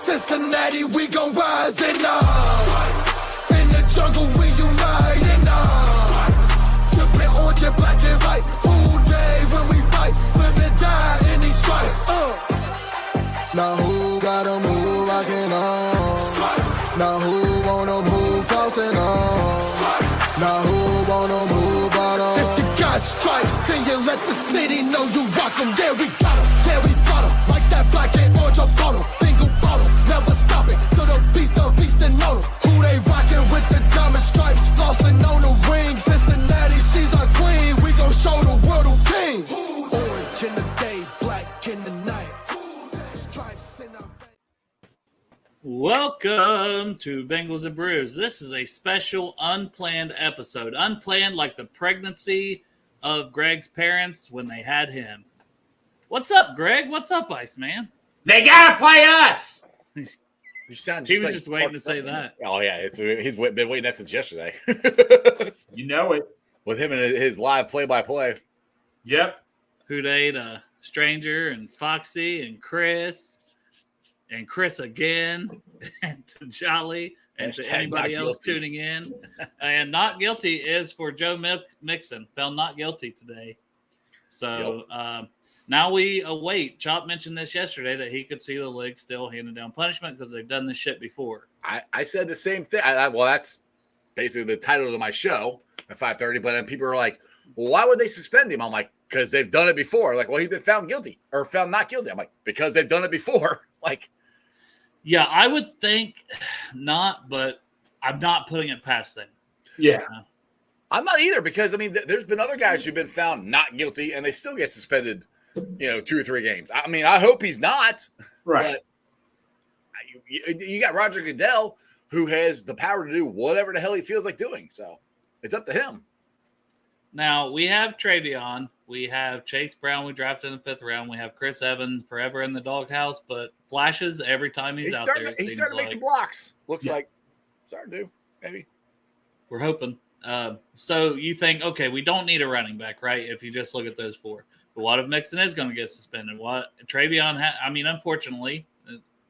Cincinnati, we gon' rise and in the jungle, we unite and tripping orange and black and white. Brew Dey when we fight, live and die in these stripes. Now who gotta move rockin' on? Now who wanna move crossing on? Now who wanna move out on? If you got stripes, then you let the city know you rock 'em. Yeah, we got 'em, yeah, we fought 'em. Like that black and orange up on 'em. Finger bottle, never stop it. To the beast and know 'em. Who they rockin' with the diamond stripes? Flossin' on the ring. Cincinnati, she's our queen. We gon' show the world who king. Orange in the day, black in the night. Stripes in our Welcome to Bengals and Brews. This is a special unplanned episode. Unplanned like the pregnancy of Greg's parents when they had him. What's up, Greg? What's up, Iceman? They gotta play us. You sound just like just waiting to say that. Oh, yeah. He's been waiting that since yesterday. You know it. With him and his live play-by-play. Yep. Who'd ate a stranger and Foxy and Chris again and to Jolly and to anybody else tuning in. And not guilty is for Joe Mixon. Found not guilty today. So now we await. Chop mentioned this yesterday that he could see the league still handing down punishment because they've done this shit before. I said the same thing. Well, that's basically the title of my show at 5:30. But then people are like, well, why would they suspend him? I'm like, because they've done it before. Like, well, he's been found guilty or found not guilty. I'm like, because they've done it before. Like, yeah, I would think not, but I'm not putting it past them. Yeah. I'm not either because, I mean, there's been other guys who've been found not guilty and they still get suspended, 2 or 3 games. I mean, I hope he's not. Right. But you got Roger Goodell who has the power to do whatever the hell he feels like doing. So it's up to him. Now, we have Travion. We have Chase Brown we drafted in the 5th round. We have Chris Evans forever in the doghouse, but flashes every time he's out there. He's starting to make some blocks. Looks like starting to, maybe. We're hoping. So you think, okay, we don't need a running back, right? If you just look at those 4. But what if Mixon is going to get suspended? What Travion unfortunately,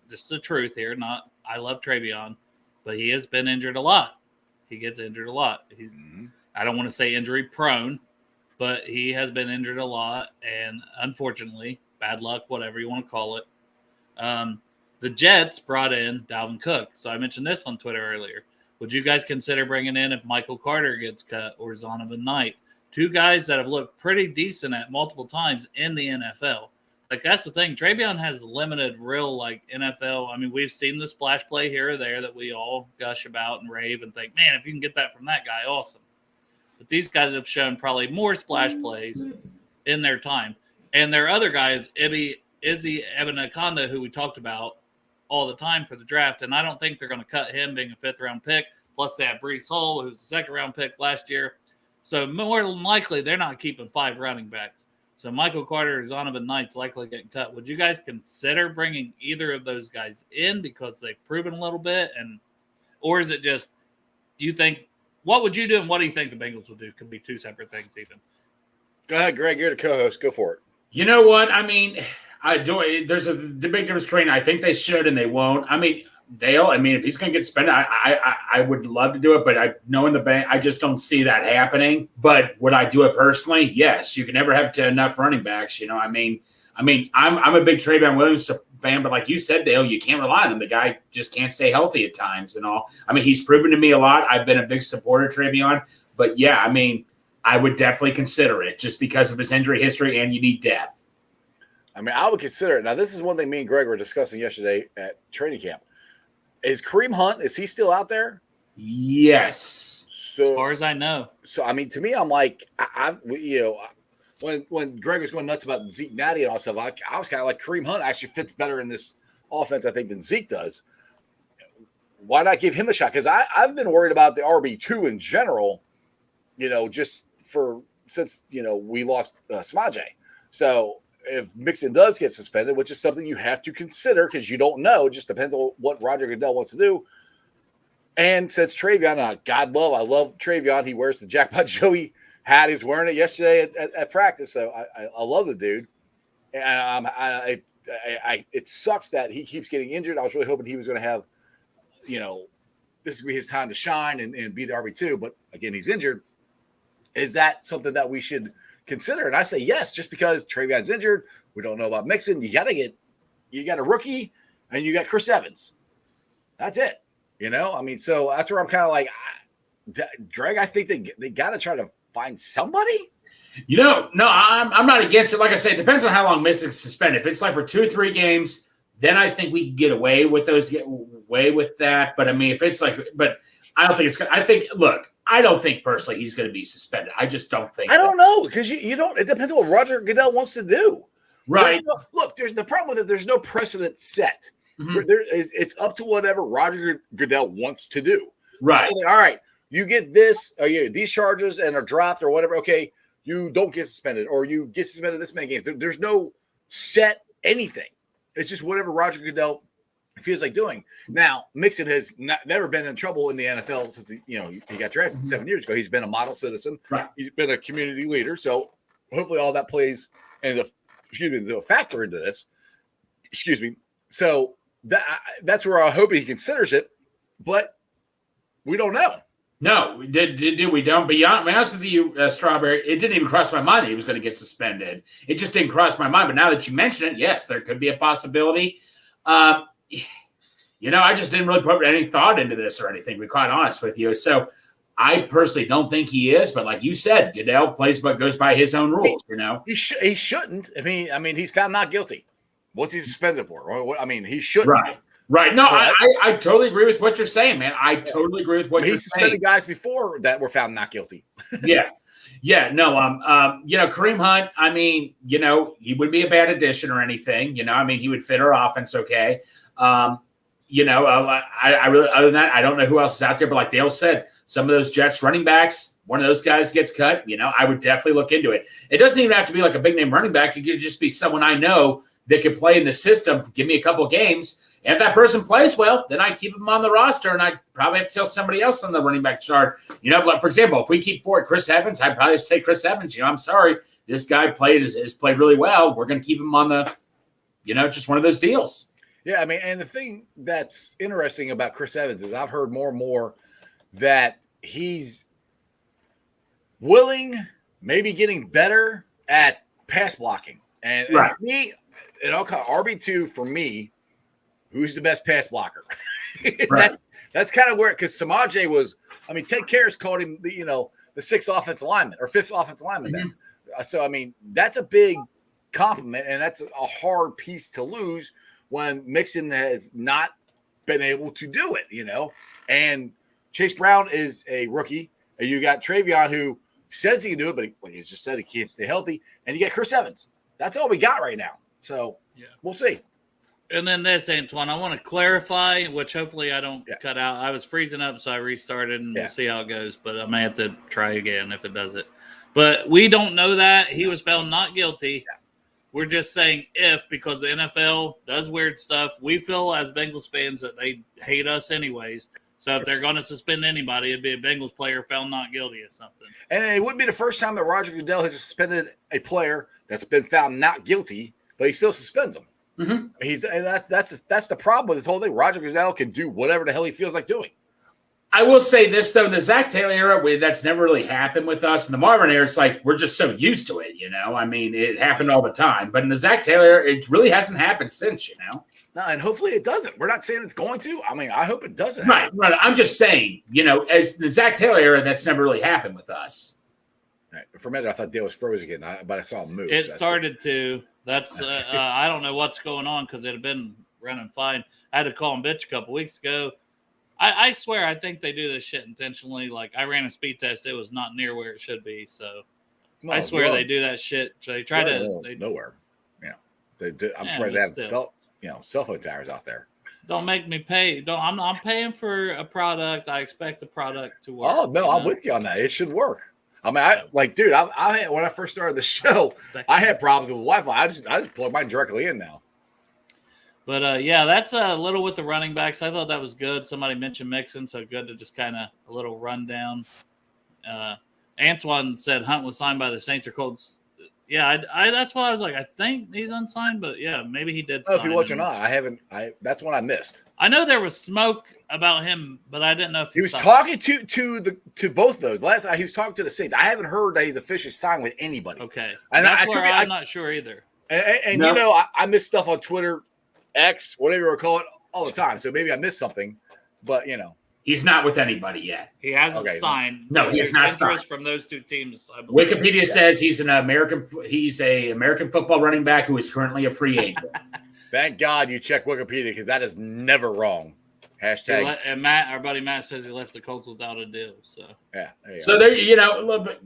this is the truth here. I love Travion, but he has been injured a lot. He gets injured a lot. He's I don't want to say injury prone, but he has been injured a lot, and unfortunately, bad luck, whatever you want to call it. The Jets brought in Dalvin Cook. So I mentioned this on Twitter earlier. Would you guys consider bringing in if Michael Carter gets cut or Zonovan Knight? 2 guys that have looked pretty decent at multiple times in the NFL. Like, that's the thing. Travion has limited real, NFL. I mean, we've seen the splash play here or there that we all gush about and rave and think, man, if you can get that from that guy, awesome. But these guys have shown probably more splash plays in their time. And their other guys, Izzy Ebanaconda, who we talked about all the time for the draft, and I don't think they're going to cut him being a 5th-round pick. Plus, they have Breece Hall, who's a 2nd-round pick last year. So more than likely, they're not keeping 5 running backs. So Michael Carter or Zonovan Knight's likely getting cut. Would you guys consider bringing either of those guys in because they've proven a little bit? Or is it just you think – what would you do and what do you think the Bengals will do? Could be 2 separate things even. Go ahead, Greg. You're the co-host. Go for it. You know what? I mean, there's the big difference between I think they should and they won't. I mean, Dale, if he's going to get suspended, I would love to do it, but knowing the bank, I just don't see that happening. But would I do it personally? Yes. You can never have enough running backs. I'm a big Travion Williams fan, but like you said, Dale, you can't rely on him. The guy just can't stay healthy at times and all. He's proven to me a lot. I've been a big supporter of Travion, but yeah, I would definitely consider it just because of his injury history and you need depth. I would consider it. Now, this is one thing me and Greg were discussing yesterday at training camp. Is Kareem Hunt, is he still out there? Yes. So, as far as I know. So, to me, I'm like, when Greg was going nuts about Zeke Natty and all stuff, I was kind of like Kareem Hunt actually fits better in this offense, I think, than Zeke does. Why not give him a shot? Because I've been worried about the RB2 in general, just since we lost Smaje. So if Mixon does get suspended, which is something you have to consider because you don't know, it just depends on what Roger Goodell wants to do. And since Travion, I love Travion. He wears the Jackpot Joey hat. He's wearing it yesterday at practice. So I love the dude. And it sucks that he keeps getting injured. I was really hoping he was going to have, this would be his time to shine and be the RB2. But again, he's injured. Is that something that we should consider? And I say yes, just because Trayvon's injured. We don't know about Mixon. You got a rookie and you got Chris Evans. That's it. So that's where I'm kind of like, Greg, I think they got to try to find somebody. No, I'm not against it. Like I said, it depends on how long Mixon's suspended. If it's like for 2 or 3 games, then I think we can get away with that. But I mean, if it's like, but I don't think I don't think personally he's going to be suspended. I just don't think. I don't know because you don't. It depends on what Roger Goodell wants to do. Right. There's the problem with it. There's no precedent set. Mm-hmm. It's up to whatever Roger Goodell wants to do. Right. So all right. You get this, these charges and are dropped or whatever. Okay, you don't get suspended or you get suspended this many games. There's no set anything. It's just whatever Roger Goodell feels like doing. Now, Mixon has never been in trouble in the NFL since he got drafted 7 years ago. He's been a model citizen. Right. He's been a community leader. So hopefully all that plays and the factor into this. Excuse me. So that's where I hope he considers it, but we don't know. No, we don't. But be honest with you, Strawberry, it didn't even cross my mind that he was going to get suspended. It just didn't cross my mind. But now that you mention it, yes, there could be a possibility. I just didn't really put any thought into this or anything, to be quite honest with you. So I personally don't think he is. But like you said, Goodell goes by his own rules, He shouldn't. I mean, he's found not guilty. What's he suspended for? I mean, he shouldn't. Right. No, I totally agree with what you're saying, man. I totally agree with what you're saying. He suspended guys before that were found not guilty. Yeah. No. Kareem Hunt. I mean, he wouldn't be a bad addition or anything. I mean, he would fit our offense okay. I really, other than that, I don't know who else is out there. But like Dale said, some of those Jets running backs, one of those guys gets cut. I would definitely look into it. It doesn't even have to be like a big name running back. It could just be someone I know that could play in the system. Give me a couple of games. And if that person plays well, then I keep him on the roster, and I probably have to tell somebody else on the running back chart. Like for example, if we keep forward Chris Evans, I'd probably say Chris Evans. I'm sorry, this guy has played really well. We're going to keep him on the, just one of those deals. Yeah, I mean, and the thing that's interesting about Chris Evans is I've heard more and more that he's willing, maybe getting better at pass blocking. And right. For me, RB2 for me. Who's the best pass blocker? Right. That's kind of where, because Samaje was, Ted Karras called him the 6th offensive lineman or 5th offensive lineman there. So, that's a big compliment, and that's a hard piece to lose when Mixon has not been able to do it, And Chase Brown is a rookie, and you got Trayvon who says he can do it, but like you just said, he can't stay healthy. And you get Chris Evans. That's all we got right now. So, We'll see. And then this, Antoine, I want to clarify, which hopefully I don't cut out. I was freezing up, so I restarted, and we'll see how it goes. But I may have to try again if it does it. But we don't know that. He was found not guilty. Yeah. We're just saying because the NFL does weird stuff. We feel as Bengals fans that they hate us anyways. So if they're going to suspend anybody, it'd be a Bengals player found not guilty or something. And it wouldn't be the first time that Roger Goodell has suspended a player that's been found not guilty, but he still suspends them. Mm-hmm. That's the problem with this whole thing. Roger Goodell can do whatever the hell he feels like doing. I will say this though, in the Zach Taylor era, that's never really happened with us. In the Marvin era, it's like we're just so used to it, it happened all the time. But in the Zach Taylor era, it really hasn't happened since, No, and hopefully it doesn't. We're not saying it's going to. I hope it doesn't. Right. I'm just saying, as the Zach Taylor era, that's never really happened with us. Right. For a minute, I thought Dale was froze again, but I saw him move. It started to. That's I don't know what's going on because it had been running fine. I had to call him bitch a couple weeks ago. I swear I think they do this shit intentionally. Like I ran a speed test, it was not near where it should be. So I swear they do that shit. So they try to nowhere. Yeah, they do. I'm surprised they have cell phone towers out there. Don't make me pay. I'm paying for a product. I expect the product to work. Oh no, I'm with you on that. It should work. I when I first started the show, I had problems with Wi-Fi. I just plug mine directly in now. But that's a little with the running backs. I thought that was good. Somebody mentioned Mixon, so good to just kind of a little rundown. Antoine said Hunt was signed by the Saints or Colts. Yeah, I that's what I was like. I think he's unsigned, but yeah, maybe he did. I don't know if sign he was or him. not. I haven't. That's one I missed. I know there was smoke about him, but I didn't know if He was signed. talking to both of those. Last night he was talking to the Saints. I haven't heard that he's officially signed with anybody. Okay, And that's where I'm not sure either. And No. you know, I miss stuff on Twitter, X, whatever you want to call it, all the time. So maybe I missed something, but you know, He's not with anybody yet. He hasn't Okay. signed. No, but he there's has not interest signed. from those two teams. I believe. Wikipedia says he's an American. He's a American football running back who is currently a free agent. thank God you check Wikipedia because that is never wrong. Hashtag. And Matt, our buddy Matt, says he left the Colts without a deal. So Yeah. There you So go. there, a little bit,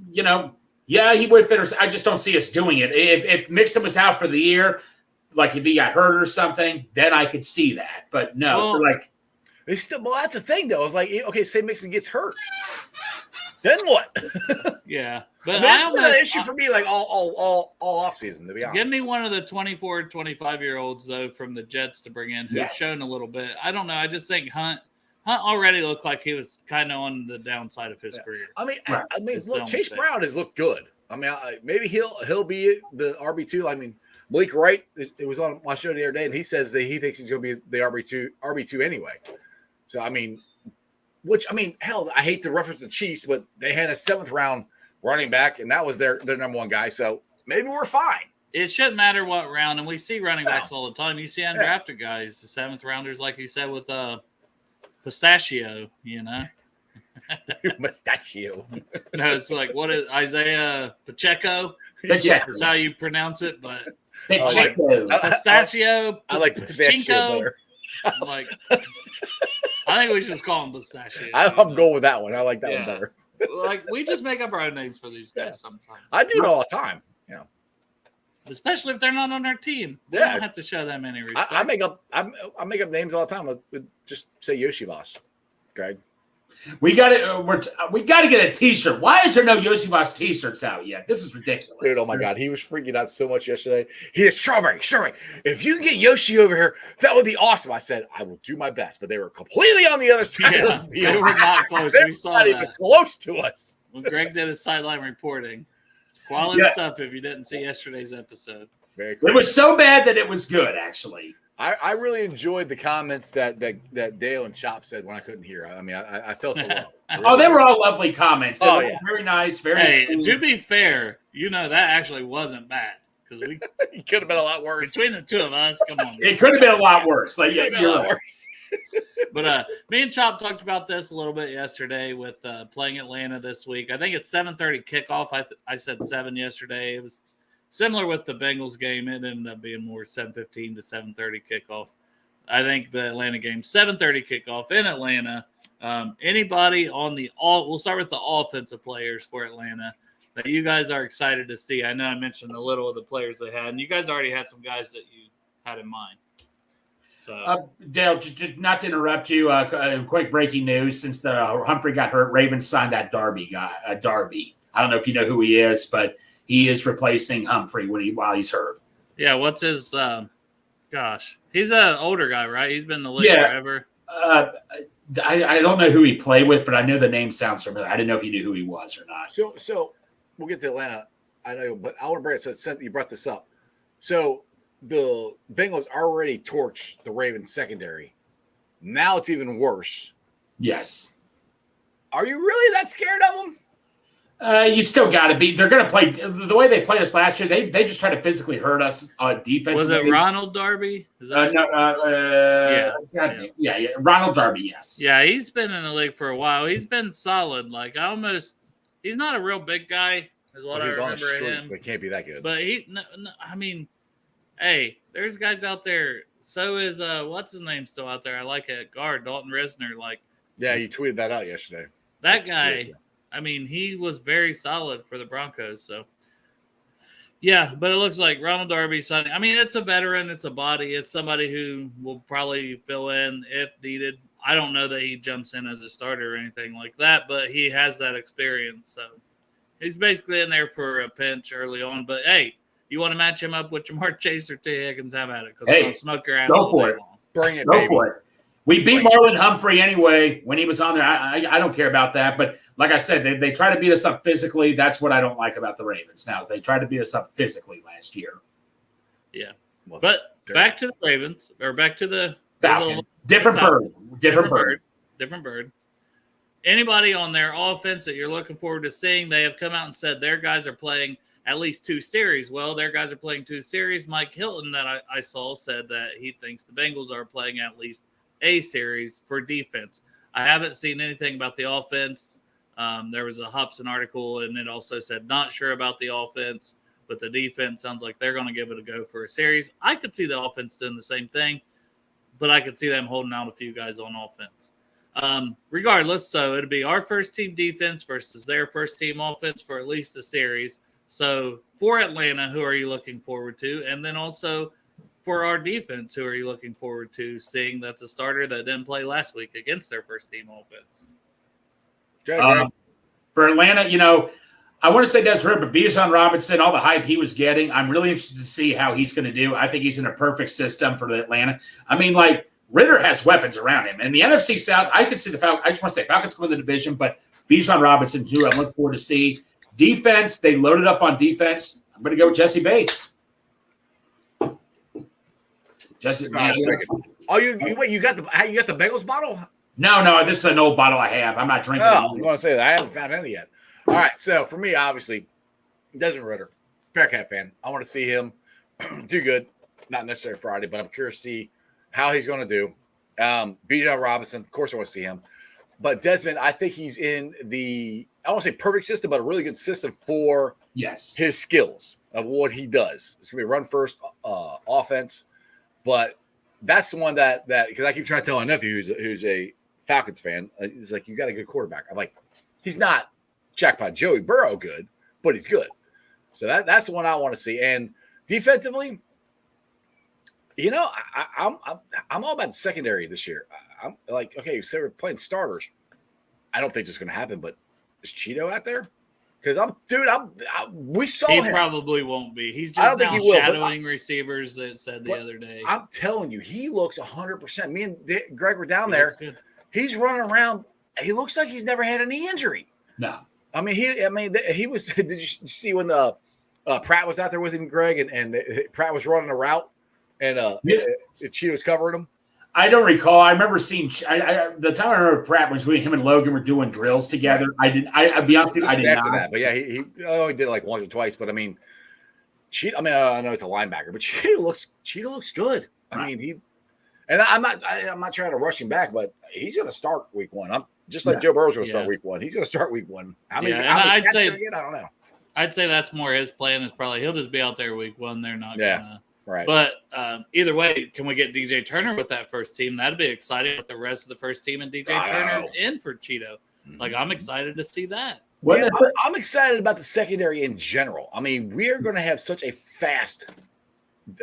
yeah, he would fit us. I just don't see us doing it. If Mixon was out for the year, like if he got hurt or something, then I could see that. But no, Well, for like It's still, well, that's the thing though. It's like, okay, say Mixon gets hurt, then what? yeah, I but mean, that's been an almost- issue for me, like all off season, to be honest. Give me one of the 24, 25-year-olds, though, from the Jets to bring in who's Yes. shown a little bit. I don't know. I just think Hunt already looked like he was kind of on the downside of his career. I mean, Right. It's the look, only Chase thing. Brown has looked good. I mean, maybe he'll be the RB2. I mean, Malik Wright, it was on my show the other day, and he says that he thinks he's going to be the RB2 anyway. So I mean, hell, I hate to reference the Chiefs, but they had a 7th round running back, and that was their number one guy. So maybe we're fine. It shouldn't matter what round, and we see running backs all the time. You see undrafted guys, the 7th rounders, like you said with Pistachio, Mustachio. No, it's like, what is Isaiah Pacheco? Pacheco. That's how you pronounce it, but Pacheco. Pistachio. I like Pistachio Pachinko, better. Like, I think we should just call him Pistachio. I'm going with that one. I like that one Yeah. better. Like, we just make up our own names for these guys sometimes, I do it all the time. You know, especially if they're not on our team. We Yeah. don't have to show them any respect. I make up names all the time. Just say Yoshi Boss, Greg. We got to get a T-shirt. Why is there no Yosivas T-shirts out yet? This is ridiculous. Dude, oh my God, he was freaking out so much yesterday. He is strawberry. If you can get Yoshi over here, that would be awesome. I said I will do my best, but they were completely on the other side Yeah, of the field. they were not close. They're We saw not even that close to us. when Greg did his sideline reporting. Quality Yeah. stuff. If you didn't see yesterday's episode, Very cool. It was so bad that it was good, actually. I really enjoyed the comments that Dale and Chop said when I couldn't hear. I mean, I felt the love. Oh, they were all lovely comments. They Oh, were yeah. very nice. Very. hey, smooth. to be fair, that actually wasn't bad because we It could have been a lot worse. between the two of us, come on. It could have been a lot worse. Like, It yeah, could have been a you're lot right. worse. But me and Chop talked about this a little bit yesterday with playing Atlanta this week. I think it's 7:30 kickoff. I said 7 yesterday. It was similar with the Bengals game. It ended up being more 7:15 to 7:30 kickoff. I think the Atlanta game 7:30 kickoff in Atlanta. Anybody on we'll start with the offensive players for Atlanta that you guys are excited to see. I know I mentioned a little of the players they had, and you guys already had some guys that you had in mind. So Dale, not to interrupt you, quick breaking news. Since the Humphrey got hurt, Ravens signed that Darby guy. Darby. I don't know if you know who he is, but he is replacing Humphrey while he's hurt. yeah, what's his? Gosh, he's an older guy, right? He's been in the league Yeah. forever. I don't know who he played with, but I know the name sounds familiar. I didn't know if you knew who he was or not. So we'll get to Atlanta. I know, but I want to bring it. So you brought this up. So the Bengals already torched the Ravens secondary. Now it's even worse. Yes. Are you really that scared of them? You still got to be. They're going to play the way they played us last year. They just try to physically hurt us on defense. Was it Ronald Darby? Is that Yeah. Ronald Darby, yes. Yeah, he's been in the league for a while. He's been solid. Like he's not a real big guy, is what I He's on the remember street. him. They can't be that good. But I mean, hey, there's guys out there. So is what's his name still out there? I like it. Guard Dalton Risner. Like Yeah, you tweeted that out yesterday. that guy. I mean, he was very solid for the Broncos. So yeah, but it looks like Ronald Darby signing. I mean, it's a veteran. It's a body. It's somebody who will probably fill in if needed. I don't know that he jumps in as a starter or anything like that, but he has that experience. So he's basically in there for a pinch early on. But hey, you want to match him up with Jamar Chase or T. Higgins? Have at it because Hey, we're gonna smoke your ass. go all for day it. long. Bring it, Go baby. for it. We beat Marlon Humphrey anyway when he was on there. I don't care about that. But like I said, they try to beat us up physically. That's what I don't like about the Ravens now is they tried to beat us up physically last year. Yeah. But back to the Ravens or back to the Falcons. Different bird. Anybody on their offense that you're looking forward to seeing, they have come out and said their guys are playing at least 2 series. Well, their guys are playing 2 series. Mike Hilton that I saw said that he thinks the Bengals are playing at least a series for defense. I haven't seen anything about the offense. There was a Hobson article, and it also said not sure about the offense, but the defense sounds like they're going to give it a go for a series. I could see the offense doing the same thing, but I could see them holding out a few guys on offense. Regardless, so it'd be our first team defense versus their first team offense for at least a series. So for Atlanta, who are you looking forward to? And then also for our defense, who are you looking forward to seeing that's a starter that didn't play last week against their first team offense? For Atlanta, I want to say Desiree, but Bijan Robinson, all the hype he was getting, I'm really interested to see how he's going to do. I think he's in a perfect system for Atlanta. I mean, Ritter has weapons around him. And the NFC South, I could see the Falcons. I just want to say Falcons win the division, but Bijan Robinson, too, I look forward to see. Defense, they loaded up on defense. I'm going to go with Jesse Bates. Jesse's not drinking. Oh, you got the Bengals bottle? No, this is an old bottle I have. I'm not drinking it. I was going to say that. I haven't found any yet. All right, so for me, obviously, Desmond Ritter, Bearcat fan. I want to see him do good. Not necessarily Friday, but I'm curious to see how he's going to do. Bijan Robinson, of course I want to see him. But Desmond, I think he's in the, I don't want to say perfect system, but a really good system for his skills of what he does. It's going to be a run-first offense. But that's the one that because I keep trying to tell my nephew who's a Falcons fan, he's like, you got a good quarterback. I'm like, he's not Jackpot Joey Burrow good, but he's good. So that's the one I want to see. And defensively, I'm all about the secondary this year. I'm like, okay, so we're playing starters. I don't think it's going to happen, but is Cheeto out there? Because we saw him. He probably won't be. He's just now shadowing receivers that said the other day. I'm telling you, he looks 100%. Me and Greg were down there. He's running around. He looks like he's never had a knee injury. No. I mean, he was. Did you see when Pratt was out there with him, Greg, and Pratt was running a route, and Cheeto was covering him? I don't recall. I remember seeing the time I remember Pratt was when him and Logan were doing drills together. I'll be honest with you, I did not. That, but yeah, he only did it like once or twice. But I mean, I know it's a linebacker, but Cheeto looks good. I mean, I'm not trying to rush him back, but he's going to start week 1. I'm just like Joe Burrow's going to start week 1. He's going to start week 1. I'd say I don't know. I'd say that's more his plan. Is probably he'll just be out there week 1. They're not gonna. Right. But either way, can we get DJ Turner with that first team? That'd be exciting with the rest of the first team and DJ Turner in for Cheeto. Like, I'm excited to see that. Yeah, I'm excited about the secondary in general. I mean, we are going to have such a fast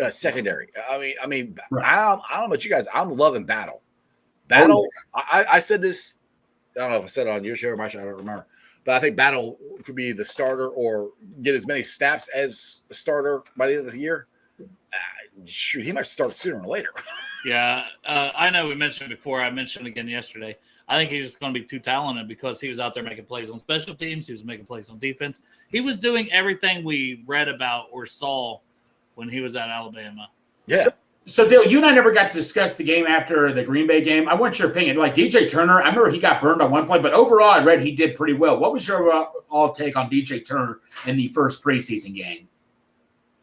secondary. I mean, I don't know about you guys. I'm loving Battle. I said this. I don't know if I said it on your show or my show. I don't remember. But I think Battle could be the starter or get as many snaps as a starter by the end of the year. Shoot, he might start sooner or later. Yeah, I know we mentioned before. I mentioned again yesterday. I think he's just going to be too talented because he was out there making plays on special teams. He was making plays on defense. He was doing everything we read about or saw when he was at Alabama. Yeah. So Dale, you and I never got to discuss the game after the Green Bay game. I want your opinion. Like DJ Turner, I remember he got burned on one play, but overall I read he did pretty well. What was your all take on DJ Turner in the first preseason game?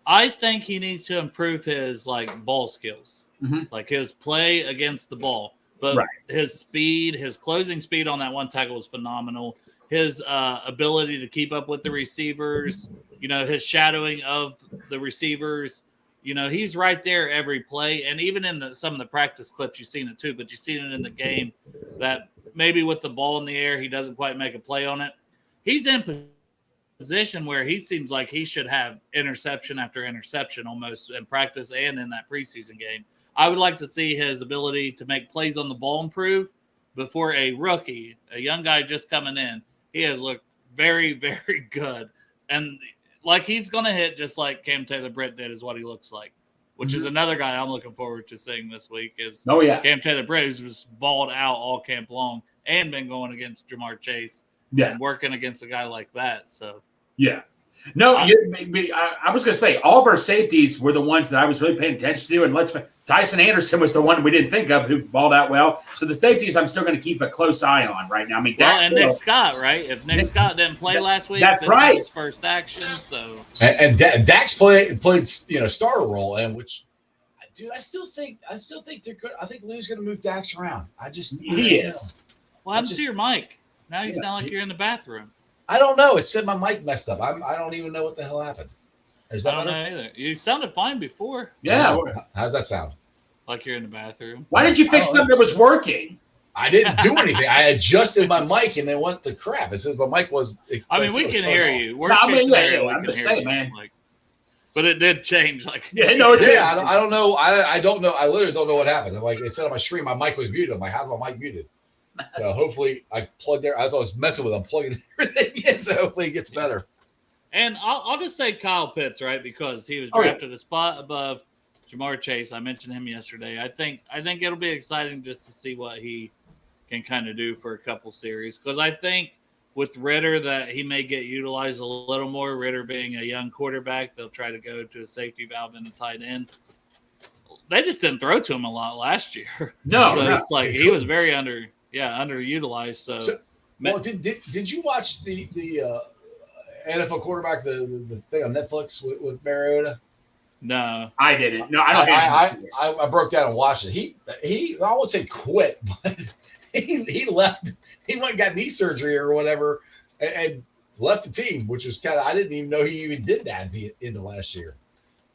I think he needs to improve his ball skills, like his play against the ball. But his speed, his closing speed on that one tackle was phenomenal. His ability to keep up with the receivers, his shadowing of the receivers, he's right there every play. And even in some of the practice clips, you've seen it too, but you've seen it in the game that maybe with the ball in the air, he doesn't quite make a play on it. He's in position where he seems like he should have interception after interception almost in practice and in that preseason game. I would like to see his ability to make plays on the ball improve before a rookie, a young guy just coming in. He has looked very, very good. And he's going to hit just like Cam Taylor-Britt did is what he looks like. which is another guy I'm looking forward to seeing this week. Is Cam Taylor-Britt, who's balled out all camp long and been going against Jamar Chase and working against a guy like that. So No, I was going to say all of our safeties were the ones that I was really paying attention to, and Tyson Anderson was the one we didn't think of who balled out well. So the safeties, I'm still going to keep a close eye on right now. I mean, Nick Scott, right? If Nick Scott didn't play last week, that's this right. is his first action. So Dax played starter role, and which, dude, I still think they're good. I think Lou's going to move Dax around. He is. What happened to your mic? Now you sound like you're in the bathroom. I don't know. It said my mic messed up. I don't even know what the hell happened. I don't know either. You sounded fine before. Yeah. How's that sound? Like you're in the bathroom. Why did you fix something that was working? I didn't do anything. I adjusted my mic and then went to crap. It says my mic was. We can hear you. Worst case scenario, I'm just saying, man. But it did change. It did. Yeah, I don't know. I don't know. I literally don't know what happened. Like it said on my screen, my mic was muted. I'm like, how's my mic muted? So hopefully I plugged there as I was messing with it. I'm plugging everything in, so hopefully it gets better. And I'll just say Kyle Pitts, right? Because he was drafted a spot above Jamar Chase. I mentioned him yesterday. I think it'll be exciting just to see what he can kind of do for a couple series. Because I think with Ritter that he may get utilized a little more. Ritter being a young quarterback, they'll try to go to a safety valve and a tight end. They just didn't throw to him a lot last year. It's like he was very underutilized. So well, did you watch the NFL quarterback the thing on Netflix with Mariota? No, I didn't. No, I don't. I broke down and watched it. He I won't say quit, but he left. He went and got knee surgery or whatever, and left the team, which was kind of I didn't even know he even did that in the last year.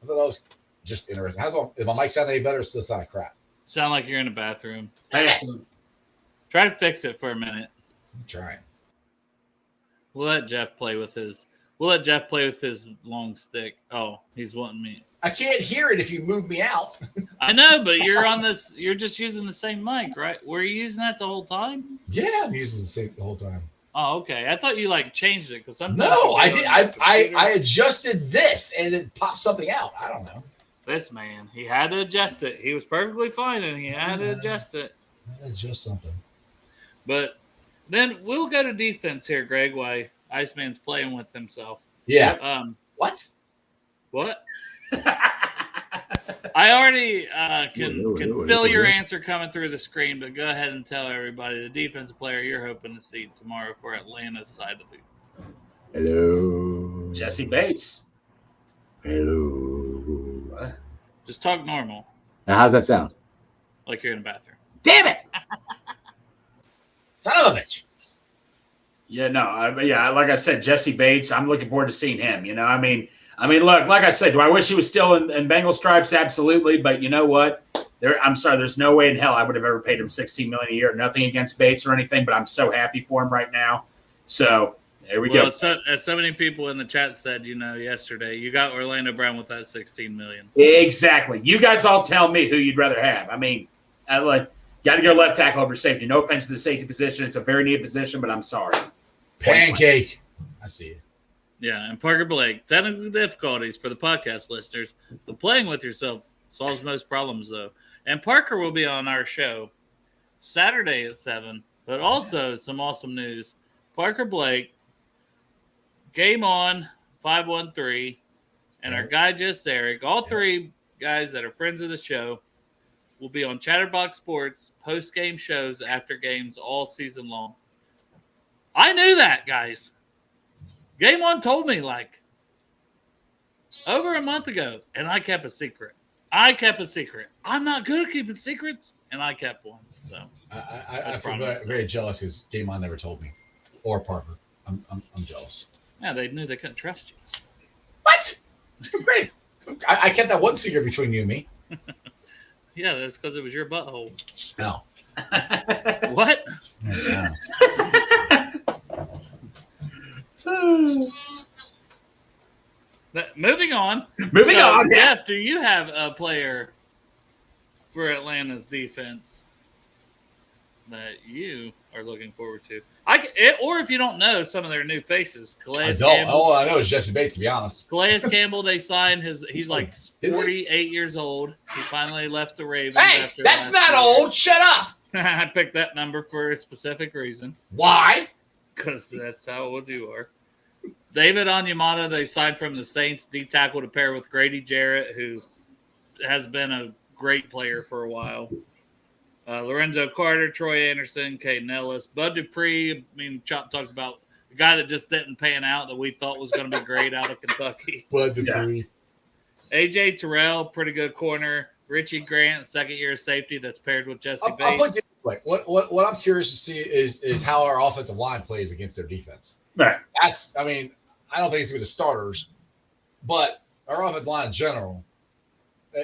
I thought that was just interesting. If my mic sound any better, it's still not crap. Sound like you're in the bathroom. Try to fix it for a minute. I'm trying. We'll let Jeff play with his long stick. Oh, he's wanting me. I can't hear it if you move me out. I know, but you're on this. You're just using the same mic, right? Were you using that the whole time? Yeah, I'm using the same the whole time. Oh, okay. I thought you changed it because sometimes. No, I did. I adjusted this and it popped something out. I don't know. This man, he had to adjust it. He was perfectly fine, and he had to adjust it. I had to adjust something. But then we'll go to defense here, Greg, while Iceman's playing with himself. Yeah. What? I already can feel your answer coming through the screen, but go ahead and tell everybody the defensive player you're hoping to see tomorrow for Atlanta's side of it. Hello. Jesse Bates. Hello. What? Just talk normal. Now, how's that sound? Like you're in the bathroom. Damn it! Son of a bitch. Yeah, no, like I said, Jesse Bates, I'm looking forward to seeing him. I mean, look, like I said, do I wish he was still in Bengal stripes? Absolutely, but you know what? I'm sorry, there's no way in hell I would have ever paid him $16 million a year. Nothing against Bates or anything, but I'm so happy for him right now. So there we go. So, as so many people in the chat said, yesterday, you got Orlando Brown with that $16 million. Exactly. You guys all tell me who you'd rather have. I mean, got to go left tackle over safety. No offense to the safety position. It's a very neat position, but I'm sorry. Pancake. I see it. Yeah, and Parker Blake. Technical difficulties for the podcast listeners, but playing with yourself solves most problems, though. And Parker will be on our show Saturday at 7, but also some awesome news. Parker Blake, Game On, 513, and our guy Just Eric, all three guys that are friends of the show, will be on Chatterbox Sports post-game shows after games all season long. I knew that, guys. Game One told me over a month ago, and I kept a secret. I'm not good at keeping secrets, and I kept one. So I feel very jealous because Game On never told me, or Parker. I'm jealous. Yeah, they knew they couldn't trust you. What? Great. I kept that one secret between you and me. Yeah, that's because it was your butthole. No. What? Yeah. Moving on. Jeff, do you have a player for Atlanta's defense that you are looking forward to? Or if you don't know some of their new faces, Calais I don't. Campbell. All I know is Jesse Bates, to be honest. Calais Campbell, they signed he's like 48 years old. He finally left the Ravens. Hey, after that's last not year. old. Shut up. I picked that number for a specific reason. Why? Because that's how old you are. David Onyemata, they signed from the Saints, D tackle to pair with Grady Jarrett, who has been a great player for a while. Lorenzo Carter, Troy Anderson, Caden Ellis, Bud Dupree. I mean, Chop talked about the guy that just didn't pan out that we thought was going to be great out of Kentucky. Bud Dupree. AJ Terrell, pretty good corner. Richie Grant, second-year safety that's paired with Jesse Bates. I'll put it this way. What I'm curious to see is how our offensive line plays against their defense. Right. I don't think it's going to be the starters, but our offensive line in general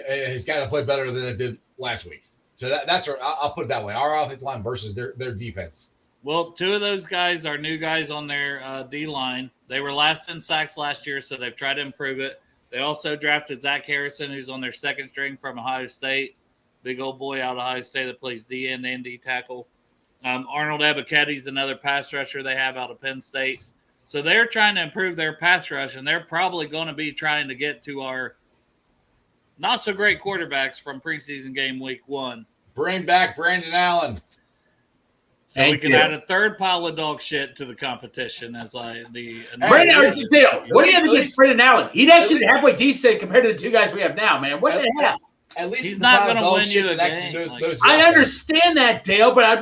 has got to play better than it did last week. So that's where I'll put it that way. Our offensive line versus their defense. Well, two of those guys are new guys on their D-line. They were last in sacks last year, so they've tried to improve it. They also drafted Zach Harrison, who's on their second string from Ohio State. Big old boy out of Ohio State that plays D end and D tackle. Arnold Ebiketti's another pass rusher they have out of Penn State. So they're trying to improve their pass rush, and they're probably going to be trying to get to our not-so-great quarterbacks from preseason game week 1. Bring back Brandon Allen. So we can add a third pile of dog shit to the competition as Brandon Allen's the deal. What do you have against Brandon Allen? He'd actually be halfway decent compared to the two guys we have now, man. What the hell? At least he's not going to win you a game. I understand that, Dale, but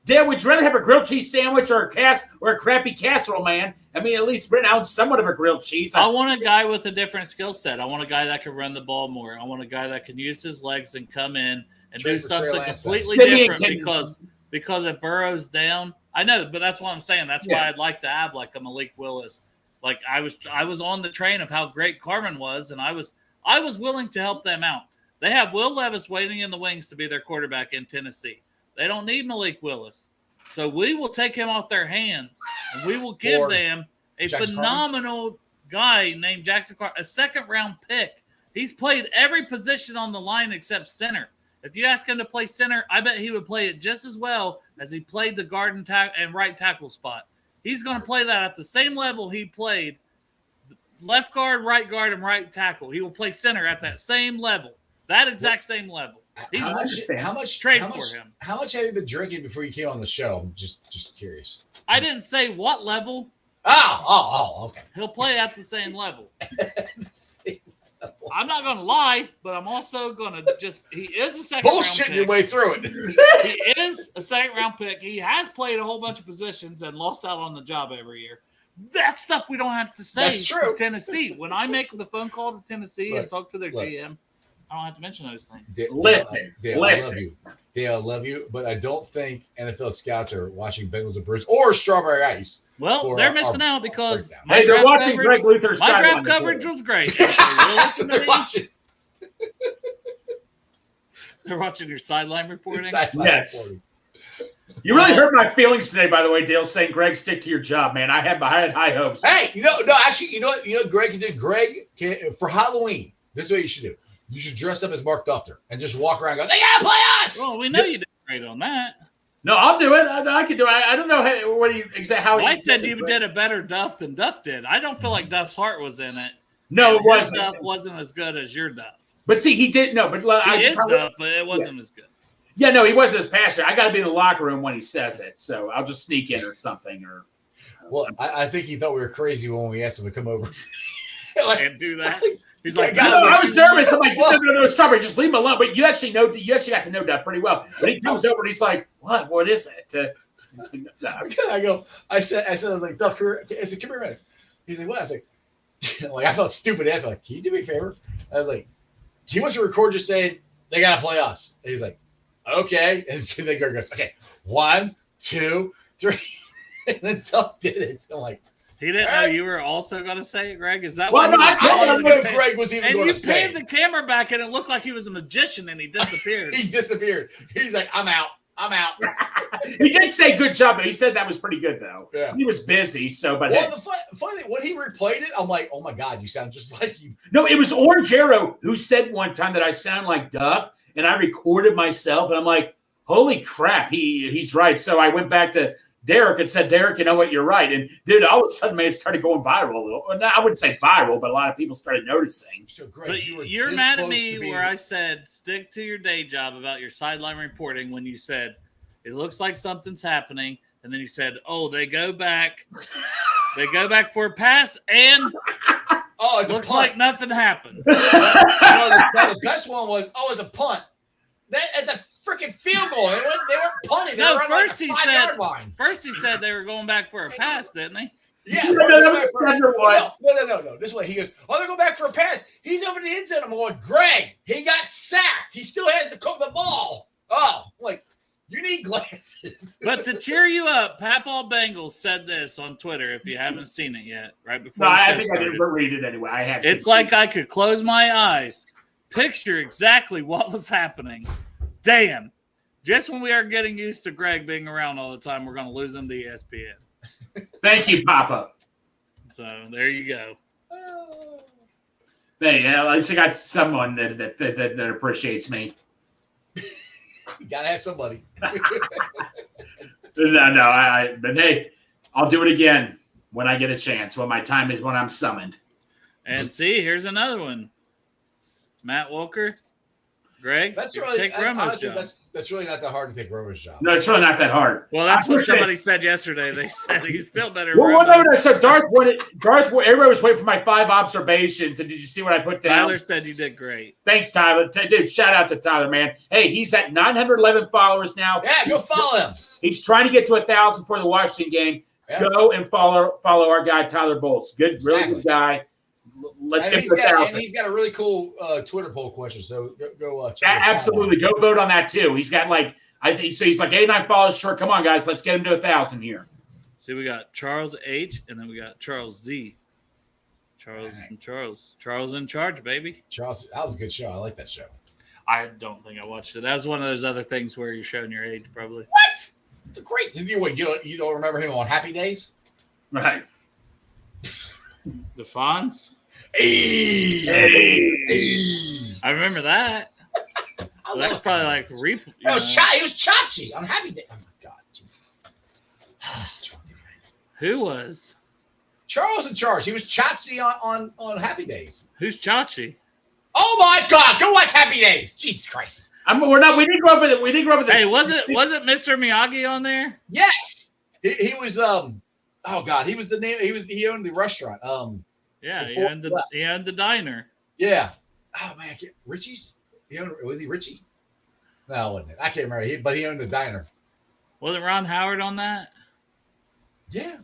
Dale, would you rather have a grilled cheese sandwich or a crappy casserole, man? I mean, at least Brandon Allen's somewhat of a grilled cheese. I want a guy with a different skill set. I want a guy that can run the ball more. I want a guy that can use his legs and come in and do something completely different because if Burrow's down, I know, but that's what I'm saying. That's why I'd like to have like a Malik Willis. Like I was on the train of how great Carmen was, and I was willing to help them out. They have Will Levis waiting in the wings to be their quarterback in Tennessee. They don't need Malik Willis. So we will take him off their hands, and we will give them a phenomenal guy named Jackson Carter, a second-round pick. He's played every position on the line except center. If you ask him to play center, I bet he would play it just as well as he played the guard and right tackle spot. He's going to play that at the same level he played left guard, and right tackle. He will play center at that same level, that exact same level. How much have you been drinking before you came on the show? I'm just curious. I didn't say what level. Oh, okay. He'll play at the same level. I'm not going to lie, but I'm also going to he is a second round pick. Bullshit your way through it. He is a second round pick. He has played a whole bunch of positions and lost out on the job every year. That's stuff we don't have to say to Tennessee. When I make the phone call to Tennessee and talk to their GM, I don't have to mention those things. Dale, I love you. Dale, I love you, but I don't think NFL scouts are watching Bengals and Brews or Strawberry Ice. Well, they're missing out because they're watching Greg Luther's my draft coverage was great. That's what they're watching. They're watching your sideline reporting. Yes. You really hurt my feelings today, by the way, Dale, saying, Greg, stick to your job, man. I had high hopes. Hey, you know what Greg can do? Greg, for Halloween, this is what you should do. You should dress up as Mark Duffner and just walk around and go, they got to play us! Well, we know you did great on that. No, I'll do it. I can do it. I don't know how I said you did a better Duff than Duff did. I don't feel like Duff's heart was in it. No, it wasn't. Duff wasn't as good as your Duff. But see, he did. No, but Duff, but it wasn't as good. Yeah, no, he wasn't as passionate. I got to be in the locker room when he says it, so I'll just sneak in or something. Well, I think he thought we were crazy when we asked him to come over. And do that. He's like, no, I was nervous. I'm like, no, Strawberry, just leave him alone. But you actually got to know Duff pretty well. But he comes over and he's like, what is it? I said, I was like, Duff, come here. I said, come here a minute. He's like, what? I was like, I felt stupid. I was like, can you do me a favor? I was like, do you want to record just saying they got to play us? And he's like, okay. And then Greg goes, okay, 1, 2, 3. And then Duff did it. So I'm like, he didn't know you were also going to say it, Greg? Is that what? I don't know if Greg was even going to say it. And you panned the camera back, and it looked like he was a magician, and he disappeared. He disappeared. He's like, I'm out. He did say good job, but he said that was pretty good, though. Yeah. He was busy, so. But the funny thing, when he replayed it, I'm like, oh, my God, you sound just like you. No, it was Orange Arrow who said one time that I sound like Duff, and I recorded myself, and I'm like, holy crap, he's right. So I went back to Derek and said, Derek, you know what, you're right. And dude, all of a sudden, man, it started going viral a little. I wouldn't say viral, but a lot of people started noticing. So Greg, But you're mad at me where I said stick to your day job about your sideline reporting when you said it looks like something's happening, and then you said, "Oh, they go back for a pass, and it looks like nothing happened." The best one was, it's a punt. At the freaking field goal, they weren't punting. They were on like the 5-yard line. First he said they were going back for a pass, didn't he? Yeah. No. This way he goes, they're going back for a pass. He's over the end zone. I'm going, Greg, he got sacked. He still has the ball. Oh, I'm like, you need glasses. But to cheer you up, Papal Bengals said this on Twitter. If you haven't seen it yet, right before the show I think started. I didn't read it anyway. I have. It's like I could close my eyes, picture exactly what was happening. Damn. Just when we are getting used to Greg being around all the time, we're going to lose him to ESPN. Thank you, Papa. So there you go. Hey, at least I got someone that appreciates me. You got to have somebody. No. But hey, I'll do it again when I get a chance, when my time is when I'm summoned. And see, here's another one. Matt Walker. Greg, that's really take Romo's job. That's really not that hard to take Romo's job. No, it's really not that hard. Well, that's what somebody said yesterday. They said he's still better. Well, no. So Darth, everybody was waiting for my 5 observations, and did you see what I put down? Tyler said you did great. Thanks, Tyler. Dude, shout out to Tyler, man. Hey, he's at 911 followers now. Yeah, go follow him. He's trying to get to 1,000 for the Washington game. Yeah. Go and follow our guy Tyler Bolts. Good, really good guy. Let's get to 1,000. And he's got a really cool Twitter poll question. So go check it out. Absolutely, go vote on that too. He's got he's like 89 followers short. Come on, guys, let's get him to 1,000 here. See, we got Charles H, and then we got Charles Z. Charles in charge, baby. Charles, that was a good show. I like that show. I don't think I watched it. That was one of those other things where you're showing your age, probably. What? It's a great. You don't remember him on Happy Days? Right. The Fonz. Hey. I remember that. That's probably like He was Chachi on Happy Days. Oh my God, Jesus. Who was? Charles in charge. He was Chachi on Happy Days. Who's Chachi? Oh my God! Go watch Happy Days. Jesus Christ. We didn't grow up with it. We didn't grow up with it. Hey, wasn't Mr. Miyagi on there? Yes. He was. Oh God, he was the name. He owned the restaurant. Yeah, he owned the diner. Yeah. Oh man, Richie's. Was he Richie? No, it wasn't it? I can't remember. But he owned the diner. Wasn't Ron Howard on that? Yeah.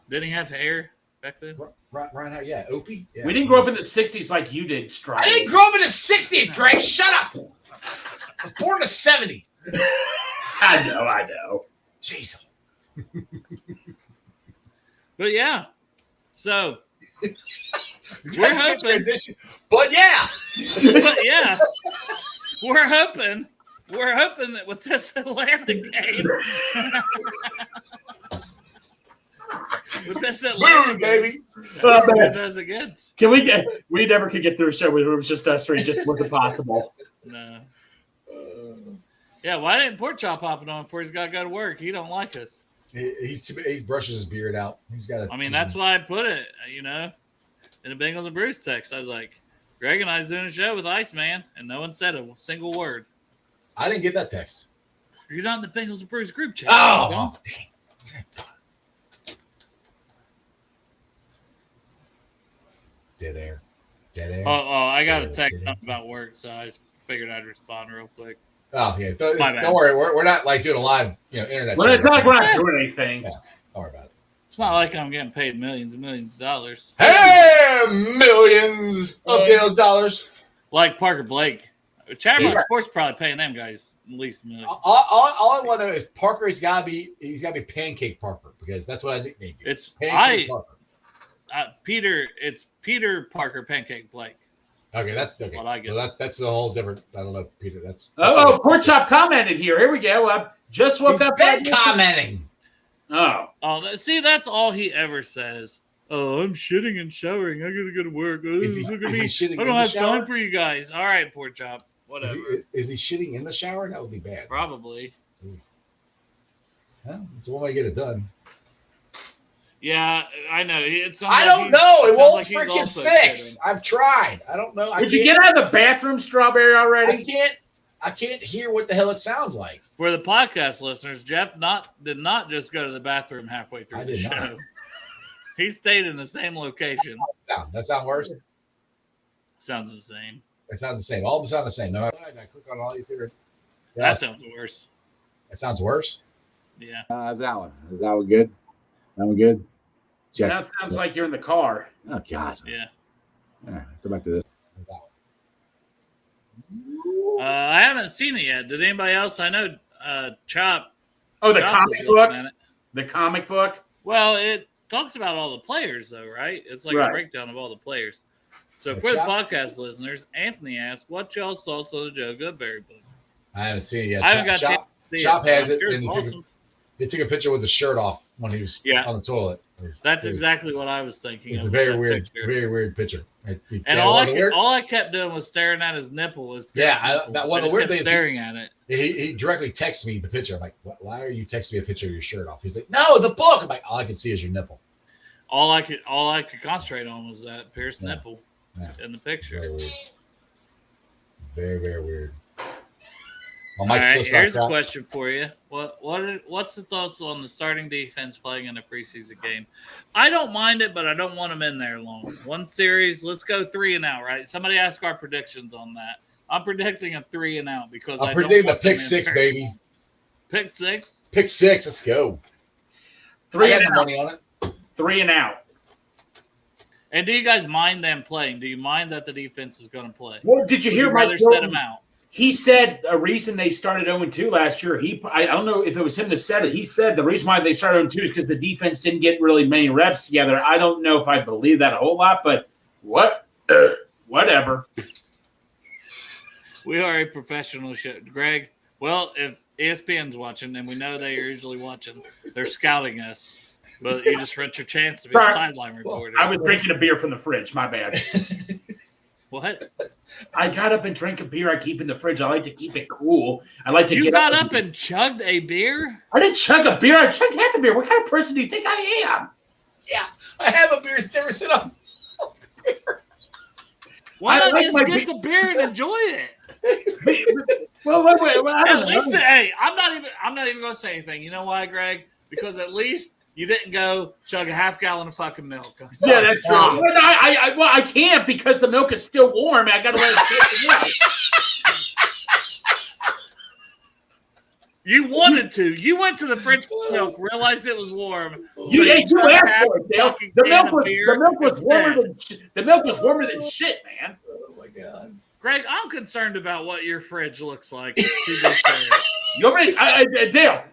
Didn't he have hair back then? Ron Howard, yeah. Opie. Yeah. We didn't grow up in the 60s like you did, Stripe. I didn't grow up in the 60s, Greg. Shut up. I was born in the 70s. I know. Jeez. But yeah. So we're hoping. But yeah. We're hoping that with this Atlanta game. With this Atlanta baby. Does against. We never could get through a show where it was just us three. It just wasn't possible. No. Yeah, why didn't Pork Chop hopping on before he's got to go to work? He don't like us. He brushes his beard out. He's got. That's why I put it. In the Bengals and Brews text, I was like, Greg and I was doing a show with Iceman, and no one said a single word. I didn't get that text. You're not in the Bengals and Brews group chat. Oh, dang. Dead air. Oh, I got a text about work, so I just figured I'd respond real quick. Oh, yeah. Don't worry. We're not like doing a live internet show. It's not like we're not doing anything. Yeah, don't worry about it. It's not like I'm getting paid millions and millions of dollars. Hey, millions of dollars. Like Parker Blake. Chatterbox Sports probably paying them guys at least $1 million. All I want to know is Parker he's got to be Pancake Parker because that's what I nicknamed you. It's Pancake Parker. It's Peter Parker Pancake Blake. Okay, that's okay. What I get. So that's a whole different. I don't know, Peter. That's Pork Chop commented here. Here we go. I just woke up. Been commenting. Oh, see, that's all he ever says. Oh, I'm shitting and showering. I gotta go to work. Look at me. I don't have time for you guys. All right, Pork Chop. Whatever. Is he shitting in the shower? That would be bad. Probably. Well, it's one way to get it done. Yeah, I know. I don't know. It won't freaking fix. I've tried. I don't know. Did you get out of the bathroom, Strawberry, already? I can't hear what the hell it sounds like. For the podcast listeners, Jeff did not just go to the bathroom halfway through the show. Not. He stayed in the same location. That sound worse? Sounds the same. It sounds the same. All of them sound the same. No matter what I click on all these here. Yeah, that sounds worse. That sounds worse? Yeah. How's that one? Is that one good? That one good? Check. That sounds like you're in the car. Oh, God. Yeah. Go back to this. I haven't seen it yet. Did anybody else? I know Chop. Oh, the comic book? The comic book? Well, it talks about all the players, though, right? It's like a breakdown of all the players. So for the podcast listeners, Anthony asked, what y'all's thoughts on the Joe Goodberry book? I haven't seen it yet. I haven't got Chop has it, sure and he took a picture with his shirt off when he was on the toilet. That's exactly what I was thinking. It's a very weird picture. And all I kept doing was staring at his nipple. One of the weird things. Staring at it. He directly texted me the picture. I'm like, why are you texting me a picture of your shirt off? He's like, no, the book. I'm like, all I can see is your nipple. All I could concentrate on was that pierced nipple in the picture. Very weird. Very, very weird. All right, here's a question for you. What's the thoughts on the starting defense playing in a preseason game? I don't mind it, but I don't want them in there long. One series, let's go 3 and out, right? Somebody ask our predictions on that. I'm predicting a 3 and out because I'm predicting the pick 6, baby. Pick 6? Pick 6, let's go. 3 and out. Money on it. 3 and out. And do you guys mind them playing? Do you mind that the defense is going to play? Well, did you hear Mike set them out? He said a reason they started 0-2 last year. I don't know if it was him that said it. He said the reason why they started 0-2 is because the defense didn't get really many reps together. I don't know if I believe that a whole lot, but whatever. We are a professional show, Greg. Well, if ESPN's watching, and we know they are usually watching, they're scouting us. But you just rent your chance to be a sideline reporter. I was drinking a beer from the fridge. My bad. What? I got up and drank a beer I keep in the fridge. I like to keep it cool. I like to You got up and chugged a beer? I didn't chug a beer. I chugged half a beer. What kind of person do you think I am? Yeah, I have a beer. It's different than a beer. Why not just get the beer and enjoy it? Well, I don't at least, hey, I'm not even going to say anything. You know why, Greg? Because at least you didn't go chug a half gallon of fucking milk. Yeah, that's true. Well, I can't because the milk is still warm and I got to let it get. You wanted to. You went to the fridge for milk, realized it was warm. You asked for it, Dale. The milk was warmer than shit, man. Oh my god. Greg, I'm concerned about what your fridge looks like. To be fair. You already, Dale.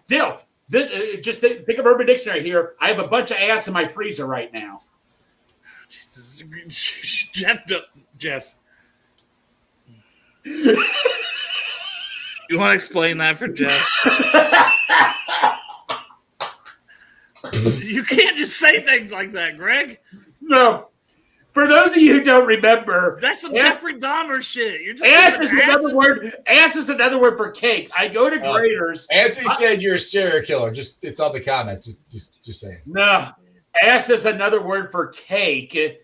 Just think of Urban Dictionary here. I have a bunch of ass in my freezer right now. Jesus. Jeff. You want to explain that for Jeff? You can't just say things like that, Greg. No. For those of you who don't remember, that's some Jeffrey Dahmer shit. You're just ass is another word. Ass is another word for cake. I go to Graders. Anthony said you're a serial killer. It's on the comments. Just saying. No, ass is another word for cake. You